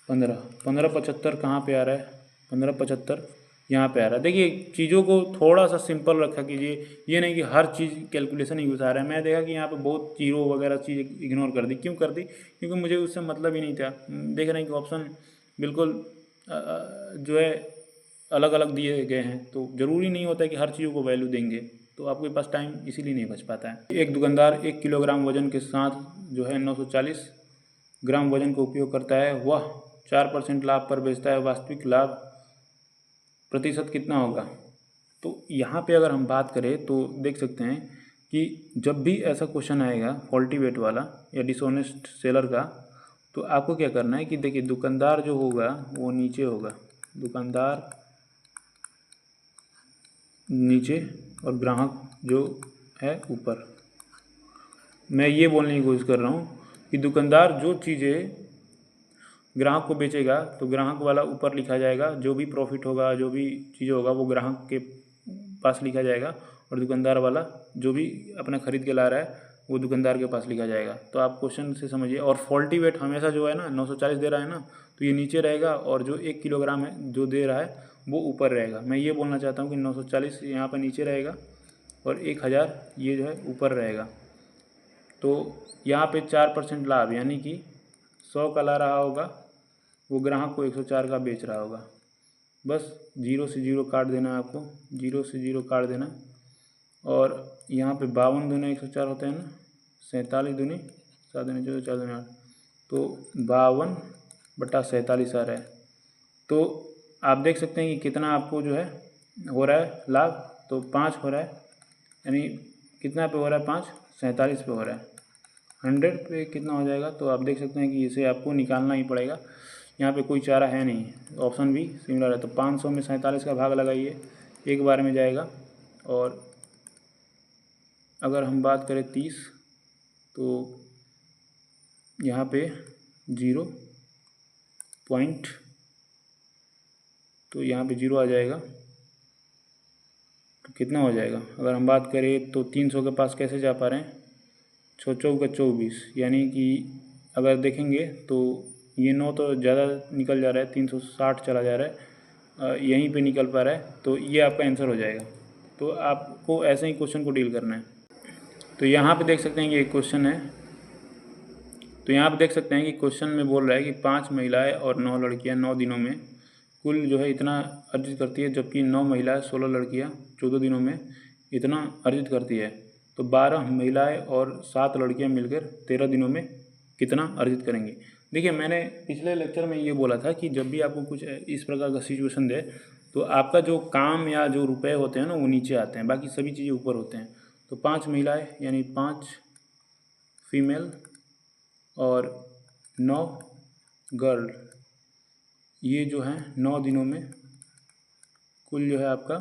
Speaker 1: 15, 15 75 कहाँ पे आ रहा है, 15 75 यहाँ पे आ रहा है। देखिए चीज़ों को थोड़ा सा सिंपल रखा कीजिए, ये नहीं कि हर चीज़ कैलकुलेशन ही घुसा रहा है। मैं देखा कि यहाँ पे बहुत जीरो वगैरह चीज़ इग्नोर कर दी, क्यों कर दी, क्योंकि मुझे उससे मतलब ही नहीं था। देख रहे हैं कि ऑप्शन बिल्कुल जो है अलग अलग दिए गए हैं, तो ज़रूरी नहीं होता है कि हर चीज़ों को वैल्यू देंगे, तो आपके पास टाइम इसीलिए नहीं बच पाता है। एक दुकानदार 1 किलोग्राम वजन के साथ जो है 940 ग्राम वजन का उपयोग करता है, वह 4% लाभ पर बेचता है, वास्तविक लाभ प्रतिशत कितना होगा। तो यहाँ पे अगर हम बात करें तो देख सकते हैं कि जब भी ऐसा क्वेश्चन आएगा फॉल्टी वेट वाला या डिसऑनेस्ट सेलर का, तो आपको क्या करना है कि देखिए दुकानदार जो होगा वो नीचे होगा, दुकानदार नीचे और ग्राहक जो है ऊपर। मैं ये बोलने की कोशिश कर रहा हूँ कि दुकानदार जो चीज़ें ग्राहक को बेचेगा तो ग्राहक वाला ऊपर लिखा जाएगा, जो भी प्रॉफिट होगा, जो भी चीज़ होगा वो ग्राहक के पास लिखा जाएगा, और दुकानदार वाला जो भी अपना खरीद के ला रहा है वो दुकानदार के पास लिखा जाएगा। तो आप क्वेश्चन से समझिए। और फॉल्टी वेट हमेशा जो है ना 940 दे रहा है ना, तो ये नीचे रहेगा, और जो 1 किलोग्राम है जो दे रहा है वो ऊपर रहेगा। मैं ये बोलना चाहता हूँ कि 940 यहाँ पर नीचे रहेगा और 1,000 ये जो है ऊपर रहेगा। तो यहाँ पे 4% लाभ, यानी कि 100 का ला रहा होगा, वो ग्राहक को 104 का बेच रहा होगा। बस 0 से 0 काट देना है आपको, 0 से 0 काट देना। और यहाँ पे 52 दूनी 104 होते हैं ना, 47 दूनी 7 दूनी 14 4 दूनी 8, तो 52/47 आ रहा है। तो आप देख सकते हैं कि कितना आपको जो है हो रहा है लाभ, तो 5 हो रहा है, यानी कितना पे हो रहा है 5, 47 पे हो रहा है। 100 पे कितना हो जाएगा, तो आप देख सकते हैं कि इसे आपको निकालना ही पड़ेगा, यहाँ पे कोई चारा है नहीं। ऑप्शन भी सिमिलर है, तो 500 में 47 का भाग लगाइए, एक बार में जाएगा। और अगर हम बात करें 30, तो यहाँ पे 0 पॉइंट, तो यहाँ पे 0 आ जाएगा, तो कितना हो जाएगा। अगर हम बात करें तो 300 के पास कैसे जा पा रहे हैं, 6 चौका 24, यानी कि अगर देखेंगे तो ये 9 तो ज़्यादा निकल जा रहा है, 360 चला जा रहा है, यहीं पे निकल पा रहा है, तो ये आपका आंसर हो जाएगा। तो आपको ऐसे ही क्वेश्चन को डील करना है। तो यहाँ पे देख सकते हैं कि एक क्वेश्चन है, तो यहाँ पे देख सकते हैं कि क्वेश्चन में बोल रहा है कि 5 महिलाएं और 9 लड़कियाँ 9 दिनों में कुल जो है इतना अर्जित करती है, जबकि 9 महिलाएं 16 लड़कियाँ 14 दिनों में इतना अर्जित करती है। तो 12 महिलाएं और 7 लड़कियां मिलकर 13 दिनों में कितना अर्जित करेंगी। देखिए मैंने पिछले लेक्चर में ये बोला था कि जब भी आपको कुछ इस प्रकार का सिचुएशन दे, तो आपका जो काम या जो रुपए होते हैं ना वो नीचे आते हैं, बाकी सभी चीज़ें ऊपर होते हैं। तो 5 महिलाएं यानी 5 फीमेल और 9 गर्ल, ये जो है 9 दिनों में कुल जो है आपका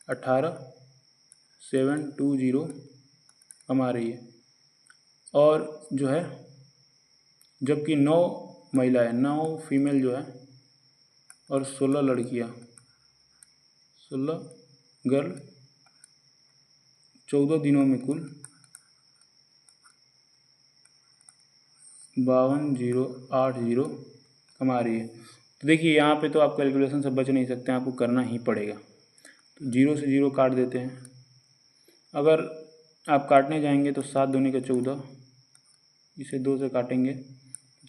Speaker 1: 18,720 कमा रही है। और जो है जबकि 9 महिलाएं, 9 फीमेल जो है और 16 लड़कियां, 16 गर्ल 14 दिनों में कुल 52,080 कमा रही है। तो देखिए यहाँ पे तो आप कैलकुलेशन से बच नहीं सकते हैं, आपको करना ही पड़ेगा। तो 0 से 0 काट देते हैं। अगर आप काटने जाएंगे तो 7 दूनी का 14, इसे 2 से काटेंगे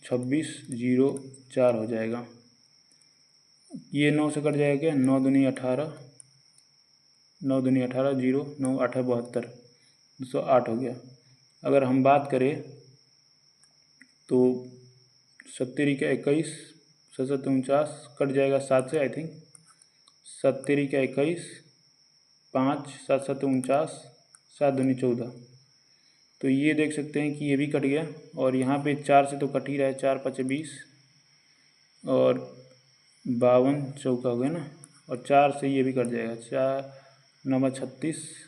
Speaker 1: 26,004 हो जाएगा। ये 9 से कट जाएगा क्या, 9 दूनी 18, 9 दूनी 18, 0 9 8 72, 208 हो गया। अगर हम बात करें तो 70 का 21, 7 49 कट जाएगा 7 से, आई थिंक 70 का 21, 5 7 7 49, 7 दूनी 14। तो ये देख सकते हैं कि ये भी कट गया। और यहाँ पे 4 से तो कट ही रहा है, 4 5 20 और 52 चौका हो गया ना, और 4 से ये भी कट जाएगा, 4 9 36,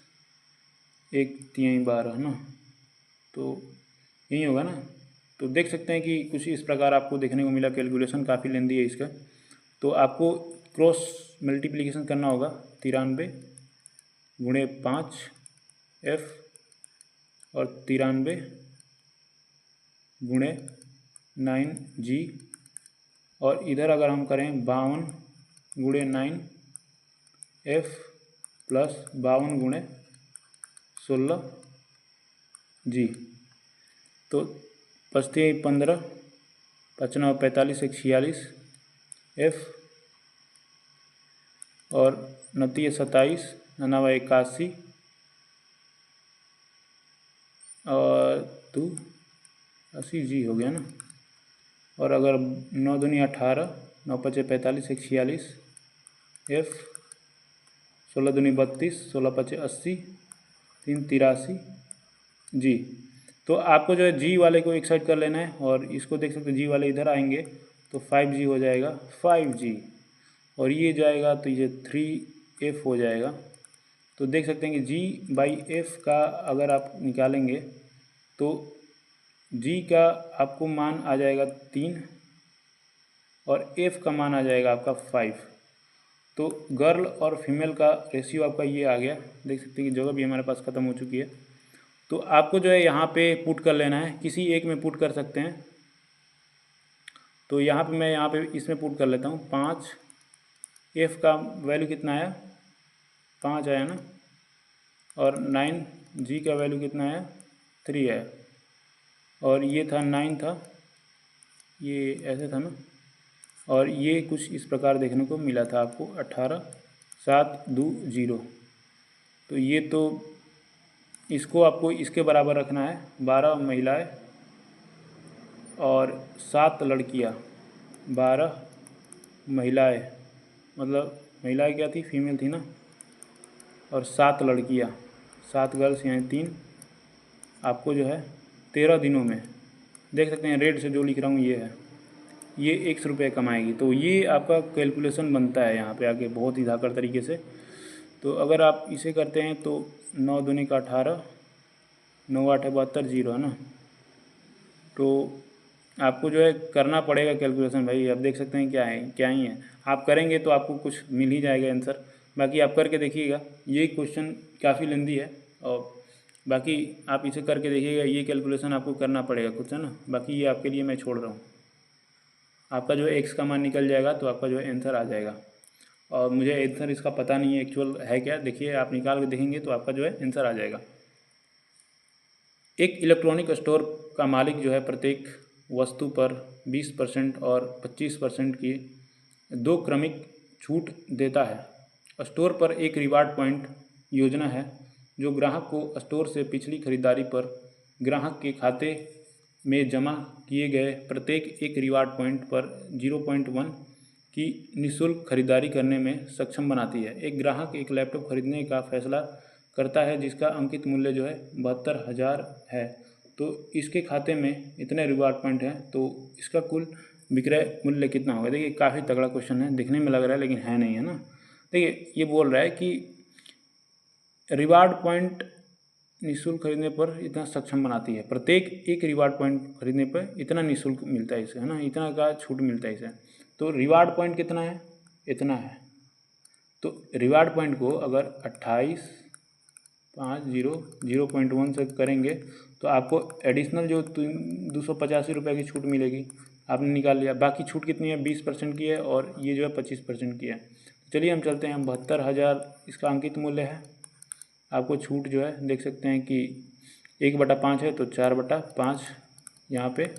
Speaker 1: 1 3 12 है ना, तो यही होगा ना। तो देख सकते हैं कि कुछ इस प्रकार आपको देखने को मिला। कैलकुलेशन काफ़ी लेंदी है इसका। तो आपको क्रॉस मल्टीप्लिकेशन करना होगा, 93 गुणे 5 F और 93 गुणे 9 G, और इधर अगर हम करें 52 गुणे 9 F प्लस 52 गुणे 16 G। तो बचते 15, 5 9 45, 1 46 F और 29 27, 9 81 और 80 G हो गया ना। और अगर 9 दूनी 18, 9 5 45, 1 46 F, 16 दूनी 32, 16 5 80, 3 83 G। तो आपको जो है जी वाले को एक साइड कर लेना है, और इसको देख सकते हैं जी वाले इधर आएंगे तो 5G हो जाएगा, 5G, और ये जाएगा तो ये 3F हो जाएगा। तो देख सकते हैं कि G/F का अगर आप निकालेंगे तो G का आपको मान आ जाएगा 3 और F का मान आ जाएगा आपका 5। तो गर्ल और फीमेल का रेशियो आपका ये आ गया। देख सकते हैं कि जगह भी हमारे पास ख़त्म हो चुकी है। तो आपको जो है यहाँ पे पुट कर लेना है, किसी एक में पुट कर सकते हैं। तो यहाँ पे मैं यहाँ पे इसमें पुट कर लेता हूँ 5, F का वैल्यू कितना आया, 5 आया ना, और 9 G का वैल्यू कितना आया, 3 आया, और ये था 9 था, ये ऐसे था ना, और ये कुछ इस प्रकार देखने को मिला था आपको 18 7 2 0। तो ये तो इसको आपको इसके बराबर रखना है, 12 महिलाएं और 7 लड़कियां, 12 महिलाएं मतलब महिलाएं क्या थी, फीमेल थी ना, और 7 लड़कियां, 7 गर्ल्स यानी 3, आपको जो है 13 दिनों में, देख सकते हैं रेड से जो लिख रहा हूँ ये है, ये 100 रुपये कमाएगी। तो ये आपका कैलकुलेशन बनता है यहाँ पे आके बहुत ही धाकड़ तरीके से। तो अगर आप इसे करते हैं तो 9 दूनी का 18, 9 8 72 0 है ना। तो आपको जो है करना पड़ेगा कैलकुलेशन भाई। आप देख सकते हैं क्या ही है, आप करेंगे तो आपको कुछ मिल ही जाएगा आंसर। बाकी आप करके देखिएगा, ये क्वेश्चन काफ़ी लेंदी है, और बाकी आप इसे करके देखिएगा, ये कैलकुलेशन आपको करना पड़ेगा कुछ, है ना। बाकी ये आपके लिए मैं छोड़ रहा हूँ। आपका जो है एक्स का मान निकल जाएगा तो आपका जो है आंसर आ जाएगा। और मुझे आंसर इसका पता नहीं है एक्चुअल है क्या, देखिए आप निकाल के देखेंगे तो आपका जो है आंसर आ जाएगा। एक इलेक्ट्रॉनिक स्टोर का मालिक जो है प्रत्येक वस्तु पर 20% और 25% की 2 क्रमिक छूट देता है। स्टोर पर एक रिवार्ड पॉइंट योजना है जो ग्राहक को स्टोर से पिछली खरीदारी पर ग्राहक के खाते में जमा किए गए प्रत्येक एक रिवार्ड पॉइंट पर 0.1 कि निःशुल्क खरीदारी करने में सक्षम बनाती है। एक ग्राहक एक लैपटॉप खरीदने का फैसला करता है जिसका अंकित मूल्य जो है 72,000 है, तो इसके खाते में इतने रिवार्ड पॉइंट हैं, तो इसका कुल विक्रय मूल्य कितना होगा। देखिए काफ़ी तगड़ा क्वेश्चन है, दिखने में लग रहा है लेकिन है नहीं, है ना। देखिए ये बोल रहा है कि रिवार्ड पॉइंट निःशुल्क खरीदने पर इतना सक्षम बनाती है, प्रत्येक एक रिवार्ड पॉइंट खरीदने पर इतना निःशुल्क मिलता है इसे, है ना, इतना का छूट मिलता है इसे। तो रिवार्ड पॉइंट कितना है, इतना है। तो रिवार्ड पॉइंट को अगर 28,500.1 से करेंगे तो आपको एडिशनल जो 285 रुपये की छूट मिलेगी, आपने निकाल लिया। बाकी छूट कितनी है, 20% की है, और ये जो है 25% की है। चलिए हम चलते हैं, 72,000 इसका अंकित मूल्य है। आपको छूट जो है देख सकते हैं कि 1/5 है तो 4/5 यहाँ पे,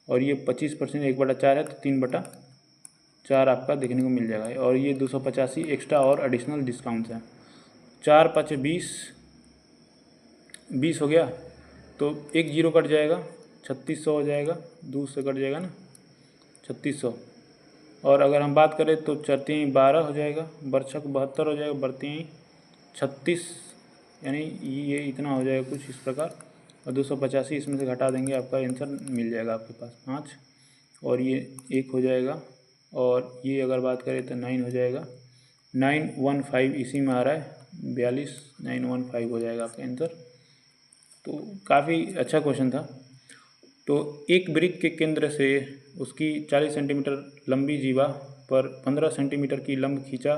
Speaker 1: और ये 25% 1/4 है तो 3/4 आपका देखने को मिल जाएगा। और ये 285 एक्स्ट्रा और एडिशनल डिस्काउंट्स हैं। 4×5 20 हो गया, तो एक जीरो कट जाएगा, 3600 हो जाएगा, 2 से कट जाएगा ना 3600। और अगर हम बात करें तो 4×3 12 हो जाएगा, बरछक 72 हो जाएगा, बरती 36, यानी ये इतना हो जाएगा कुछ इस प्रकार। और 285 इसमें से घटा देंगे, आपका आंसर मिल जाएगा आपके पास 5, और ये 1 हो जाएगा। और ये अगर बात करें तो 9 हो जाएगा, 915 इसी में आ रहा है, 42 915 हो जाएगा आपका आंसर। तो काफ़ी अच्छा क्वेश्चन था। तो एक वृत्त के केंद्र से उसकी 40 सेंटीमीटर लंबी जीवा पर 15 सेंटीमीटर की लंब खींचा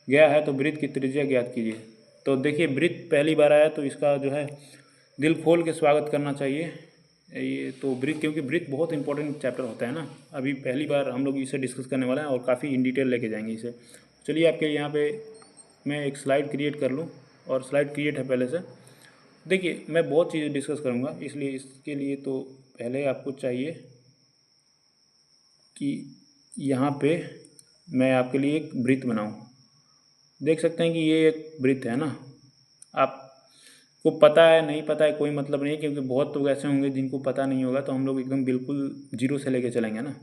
Speaker 1: गया है, तो वृत्त की त्रिज्या ज्ञात कीजिए। तो देखिए वृत्त पहली बार आया तो इसका जो है दिल खोल के स्वागत करना चाहिए। ये तो वृत्त, क्योंकि वृत्त बहुत इंपॉर्टेंट चैप्टर होता है ना, अभी पहली बार हम लोग इसे डिस्कस करने वाले हैं और काफ़ी इन डिटेल लेके जाएंगे इसे। चलिए आपके यहाँ पे मैं एक स्लाइड क्रिएट कर लूँ, और स्लाइड क्रिएट है पहले से। देखिए मैं बहुत चीज़ें डिस्कस करूँगा, इसलिए इसके लिए तो पहले आपको चाहिए कि यहाँ पे मैं आपके लिए एक वृत्त बनाऊँ। देख सकते हैं कि ये एक वृत्त है ना, आपको पता है नहीं पता है कोई मतलब नहीं, क्योंकि बहुत लोग ऐसे होंगे जिनको पता नहीं होगा, तो हम लोग एकदम बिल्कुल जीरो से लेके चलेंगे ना।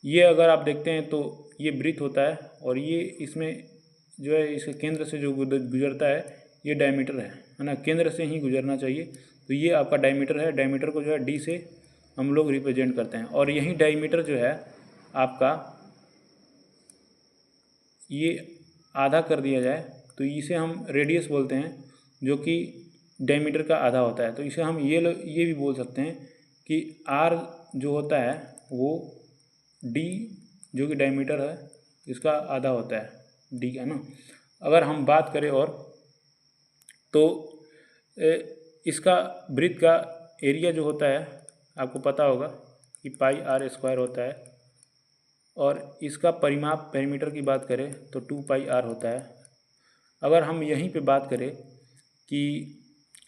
Speaker 1: ये अगर आप देखते हैं तो ये वृत्त होता है, और ये इसमें जो है इसके केंद्र से जो गुजरता है ये डायमीटर है ना, केंद्र से ही गुजरना चाहिए। तो ये आपका डायमीटर है, डायमीटर को जो है डी से हम लोग रिप्रेजेंट करते हैं, और यही डायमीटर जो है आपका ये आधा कर दिया जाए तो इसे हम रेडियस बोलते हैं, जो कि डायमीटर का आधा होता है। तो इसे हम ये भी बोल सकते हैं कि आर जो होता है वो डी, जो कि डायमीटर है, इसका आधा होता है, डी है ना। अगर हम बात करें और तो इसका वृत्त का एरिया जो होता है आपको पता होगा कि πr² होता है, और इसका परिमाप पेरीमीटर की बात करें तो 2πr होता है। अगर हम यहीं पे बात करें कि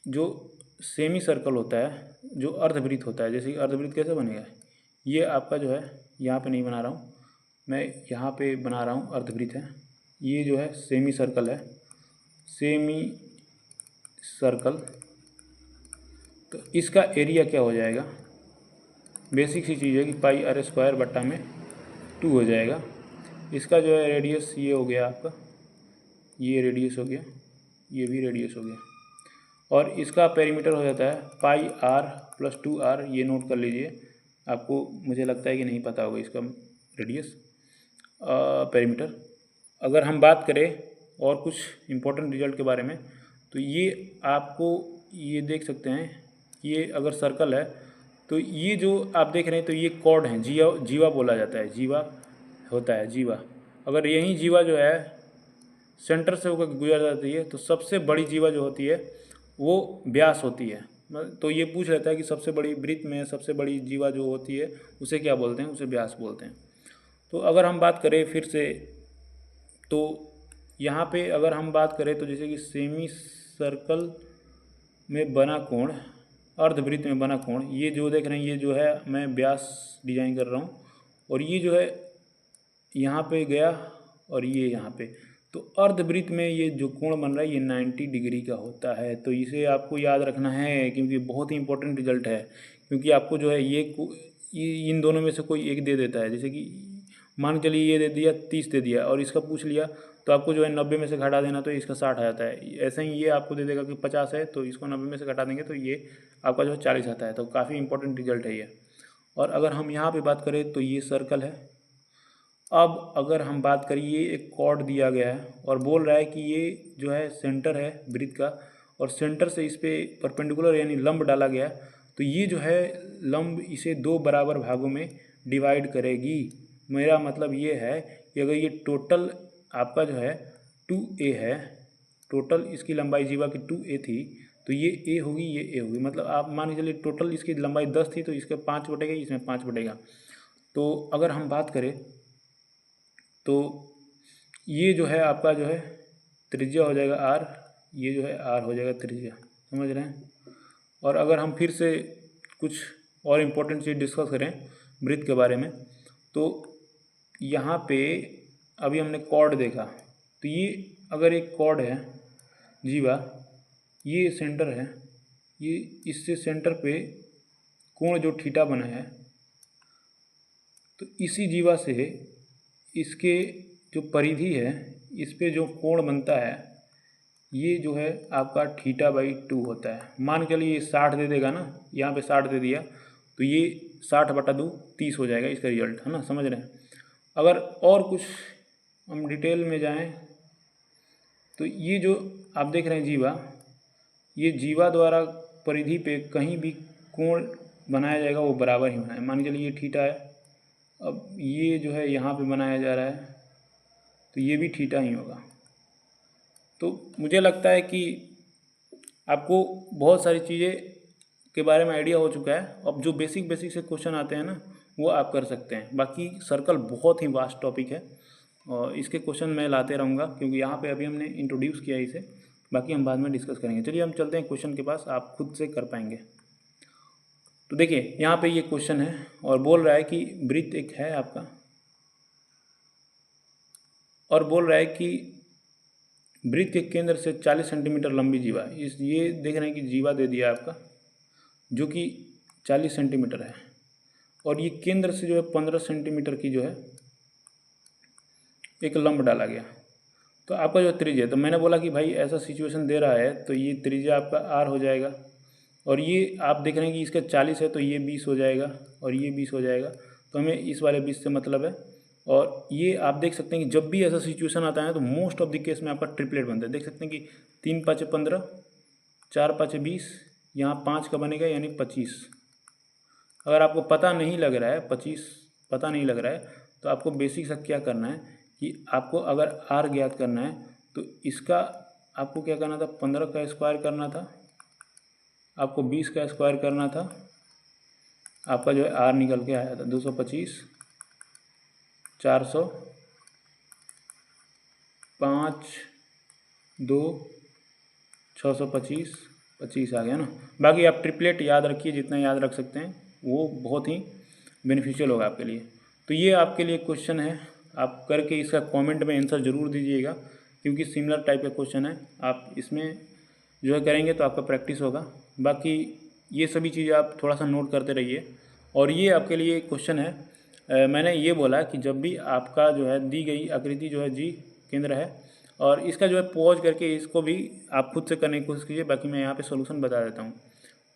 Speaker 1: जो सेमी सर्कल होता है, जो अर्धवृत्त होता है, जैसे कि अर्धवृत्त कैसे बनेगा, ये आपका जो है यहाँ पे नहीं बना रहा हूँ मैं, यहाँ पे बना रहा हूँ, अर्धवृत्त है। ये जो है सेमी सर्कल है, सेमी सर्कल। तो इसका एरिया क्या हो जाएगा, बेसिक सी चीज़ है कि πr² बट्टा में 2 हो जाएगा। इसका जो है रेडियस ये हो गया आपका, ये रेडियस हो गया, ये भी रेडियस हो गया, और इसका पेरीमीटर हो जाता है πr + 2r। ये नोट कर लीजिए, आपको मुझे लगता है कि नहीं पता होगा इसका रेडियस पेरीमीटर। अगर हम बात करें और कुछ इम्पोर्टेंट रिजल्ट के बारे में, तो ये आपको ये देख सकते हैं कि ये अगर सर्कल है तो ये जो आप देख रहे हैं तो ये कॉर्ड हैं, जीवा बोला जाता है, जीवा होता है, जीवा। अगर यही जीवा जो है सेंटर से होकर गुजर जाती है तो सबसे बड़ी जीवा जो होती है वो व्यास होती है। तो ये पूछ लेता है कि सबसे बड़ी वृत्त में सबसे बड़ी जीवा जो होती है उसे क्या बोलते हैं, उसे व्यास बोलते हैं। तो अगर हम बात करें फिर से, तो यहाँ पे अगर हम बात करें तो जैसे कि सेमी सर्कल में बना कोण, अर्धवृत्त में बना कोण, ये जो देख रहे हैं ये जो है मैं व्यास डिजाइन कर रहा हूँ, और ये जो है यहाँ पे गया और ये यहाँ पे। तो अर्धवृत्त में ये जो कोण बन रहा है ये 90 डिग्री का होता है। तो इसे आपको याद रखना है, क्योंकि बहुत ही इंपॉर्टेंट रिजल्ट है। क्योंकि आपको जो है ये इन दोनों में से कोई एक दे देता है, जैसे कि मान के चलिए ये दे दिया 30 दे दिया और इसका पूछ लिया तो आपको जो है 90 में से घटा देना, तो इसका 60 आ जाता है। ऐसे ही ये आपको दे देगा कि 50 है तो इसको 90 में से घटा देंगे तो ये आपका जो है 40 आता है। तो काफ़ी इंपॉर्टेंट रिजल्ट है ये। और अगर हम यहाँ पे बात करें तो ये सर्कल है। अब अगर हम बात करें, ये एक कॉर्ड दिया गया है और बोल रहा है कि ये जो है सेंटर है वृत्त का और सेंटर से इस पर परपेंडिकुलर यानी लंब डाला गया है। तो ये जो है लंब इसे 2 बराबर भागों में डिवाइड करेगी। मेरा मतलब ये है कि अगर ये टोटल आपका जो है 2a है, टोटल इसकी लंबाई जीवा की 2a थी, तो ये a होगी, ये a होगी। मतलब आप मान के चलिए टोटल इसकी लंबाई 10 थी तो इसका 5 बटेगा, इसमें 5 बटेगा। तो अगर हम बात करें तो ये जो है आपका जो है त्रिज्या हो जाएगा r, ये जो है r हो जाएगा त्रिज्या, समझ रहे हैं। और अगर हम फिर से कुछ और इम्पोर्टेंट चीज़ डिस्कस करें वृत्त के बारे में, तो यहाँ पे अभी हमने कॉर्ड देखा, तो ये अगर एक कॉर्ड है जीवा, ये सेंटर है, ये इससे सेंटर पे कोण जो थीटा बना है, तो इसी जीवा से इसके जो परिधि है इस पे जो कोण बनता है ये जो है आपका θ/2 होता है। मान के लिए ये 60 दे देगा ना, यहाँ पे 60 दे दिया तो ये 60/2 30 हो जाएगा इसका रिजल्ट, है ना, समझ रहे हैं। अगर और कुछ हम डिटेल में जाएं तो ये जो आप देख रहे हैं जीवा, ये जीवा द्वारा परिधि पे कहीं भी कोण बनाया जाएगा वो बराबर ही होना है। मान के लिए ये थीटा है, अब ये जो है यहाँ पे बनाया जा रहा है तो ये भी थीटा ही होगा। तो मुझे लगता है कि आपको बहुत सारी चीज़ें के बारे में आइडिया हो चुका है। अब जो बेसिक से क्वेश्चन आते हैं ना वो आप कर सकते हैं। बाकी सर्कल बहुत ही वास्ट टॉपिक है और इसके क्वेश्चन मैं लाते रहूँगा क्योंकि यहाँ पे अभी हमने इंट्रोड्यूस किया इसे, बाकी हम बाद में डिस्कस करेंगे। चलिए हम चलते हैं क्वेश्चन के पास, आप खुद से कर पाएंगे। तो देखिए यहाँ पे ये क्वेश्चन है और बोल रहा है कि वृत्त एक है आपका और बोल रहा है कि वृत्त के केंद्र से 40 सेंटीमीटर लंबी जीवा, इस ये देख रहे हैं कि जीवा दे दिया आपका जो कि 40 सेंटीमीटर है और ये केंद्र से जो है 15 सेंटीमीटर की जो है एक लंब डाला गया। तो आपका जो त्रिज्या, तो मैंने बोला कि भाई ऐसा सिचुएशन दे रहा है तो ये त्रिज्या आपका r हो जाएगा और ये आप देख रहे हैं कि इसका 40 है तो ये 20 हो जाएगा और ये 20 हो जाएगा। तो हमें इस वाले 20 से मतलब है। और ये आप देख सकते हैं कि जब भी ऐसा सिचुएशन आता है तो मोस्ट ऑफ द केस में आपका ट्रिपलेट बनता है। देख सकते हैं कि 3 × 5 = 15, 4 × 5 = 20, यहाँ 5 का बनेगा यानी 25। अगर आपको पता नहीं लग रहा है 25 पता नहीं लग रहा है तो आपको बेसिक सा क्या करना है कि आपको अगर r ज्ञात करना है तो इसका आपको क्या करना था, 15 का स्क्वायर करना था, आपको 20 का स्क्वायर करना था, आपका जो है r निकल के आया था 225, 400, 5, 2, 625, 25 आ गया ना। बाकी आप ट्रिपलेट याद रखिए, जितना याद रख सकते हैं वो बहुत ही बेनिफिशियल होगा आपके लिए। तो ये आपके लिए क्वेश्चन है, आप करके इसका कमेंट में आंसर ज़रूर दीजिएगा क्योंकि सिमिलर टाइप का क्वेश्चन है। आप इसमें जो है करेंगे तो आपका प्रैक्टिस होगा। बाकी ये सभी चीज़ें आप थोड़ा सा नोट करते रहिए। और ये आपके लिए क्वेश्चन है, मैंने ये बोला कि जब भी आपका जो है दी गई आकृति जो है जी केंद्र है और इसका जो है पॉज करके इसको भी आप खुद से करने की कोशिश कीजिए। बाकी मैं यहाँ पे सॉल्यूशन बता देता हूँ।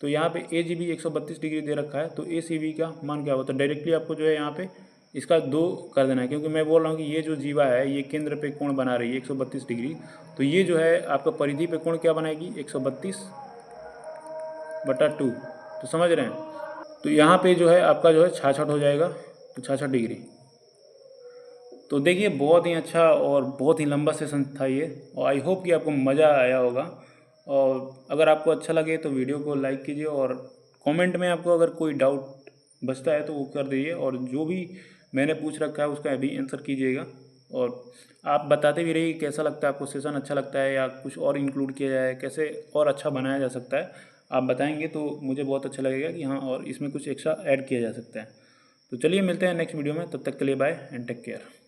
Speaker 1: तो यहाँ पे AGB 132 डिग्री दे रखा है तो ACB का मान क्या होता है, डायरेक्टली आपको जो है यहाँ पे इसका 2 कर देना है क्योंकि मैं बोल रहा हूँ कि ये जो जीवा है ये केंद्र पे कोण बना रही है 132 डिग्री। तो ये जो है आपका परिधि पे कोण क्या बनाएगी 132/2। तो समझ रहे हैं। तो यहाँ पे जो है आपका जो है 66 हो जाएगा, तो 66 डिग्री। तो देखिए बहुत ही अच्छा और बहुत ही लंबा सेशन था ये और आई होप कि आपको मज़ा आया होगा। और अगर आपको अच्छा लगे तो वीडियो को लाइक कीजिए और कमेंट में आपको अगर कोई डाउट बचता है तो वो कर दीजिए और जो भी मैंने पूछ रखा है उसका भी आंसर कीजिएगा। और आप बताते भी रहिए कैसा लगता है आपको, सेशन अच्छा लगता है या कुछ और इंक्लूड किया जाए, कैसे और अच्छा बनाया जा सकता है। आप बताएंगे तो मुझे बहुत अच्छा लगेगा कि हाँ और इसमें कुछ एक्स्ट्रा ऐड किया जा सकता है। तो चलिए मिलते हैं नेक्स्ट वीडियो में, तब तक के लिए बाय एंड टेक केयर।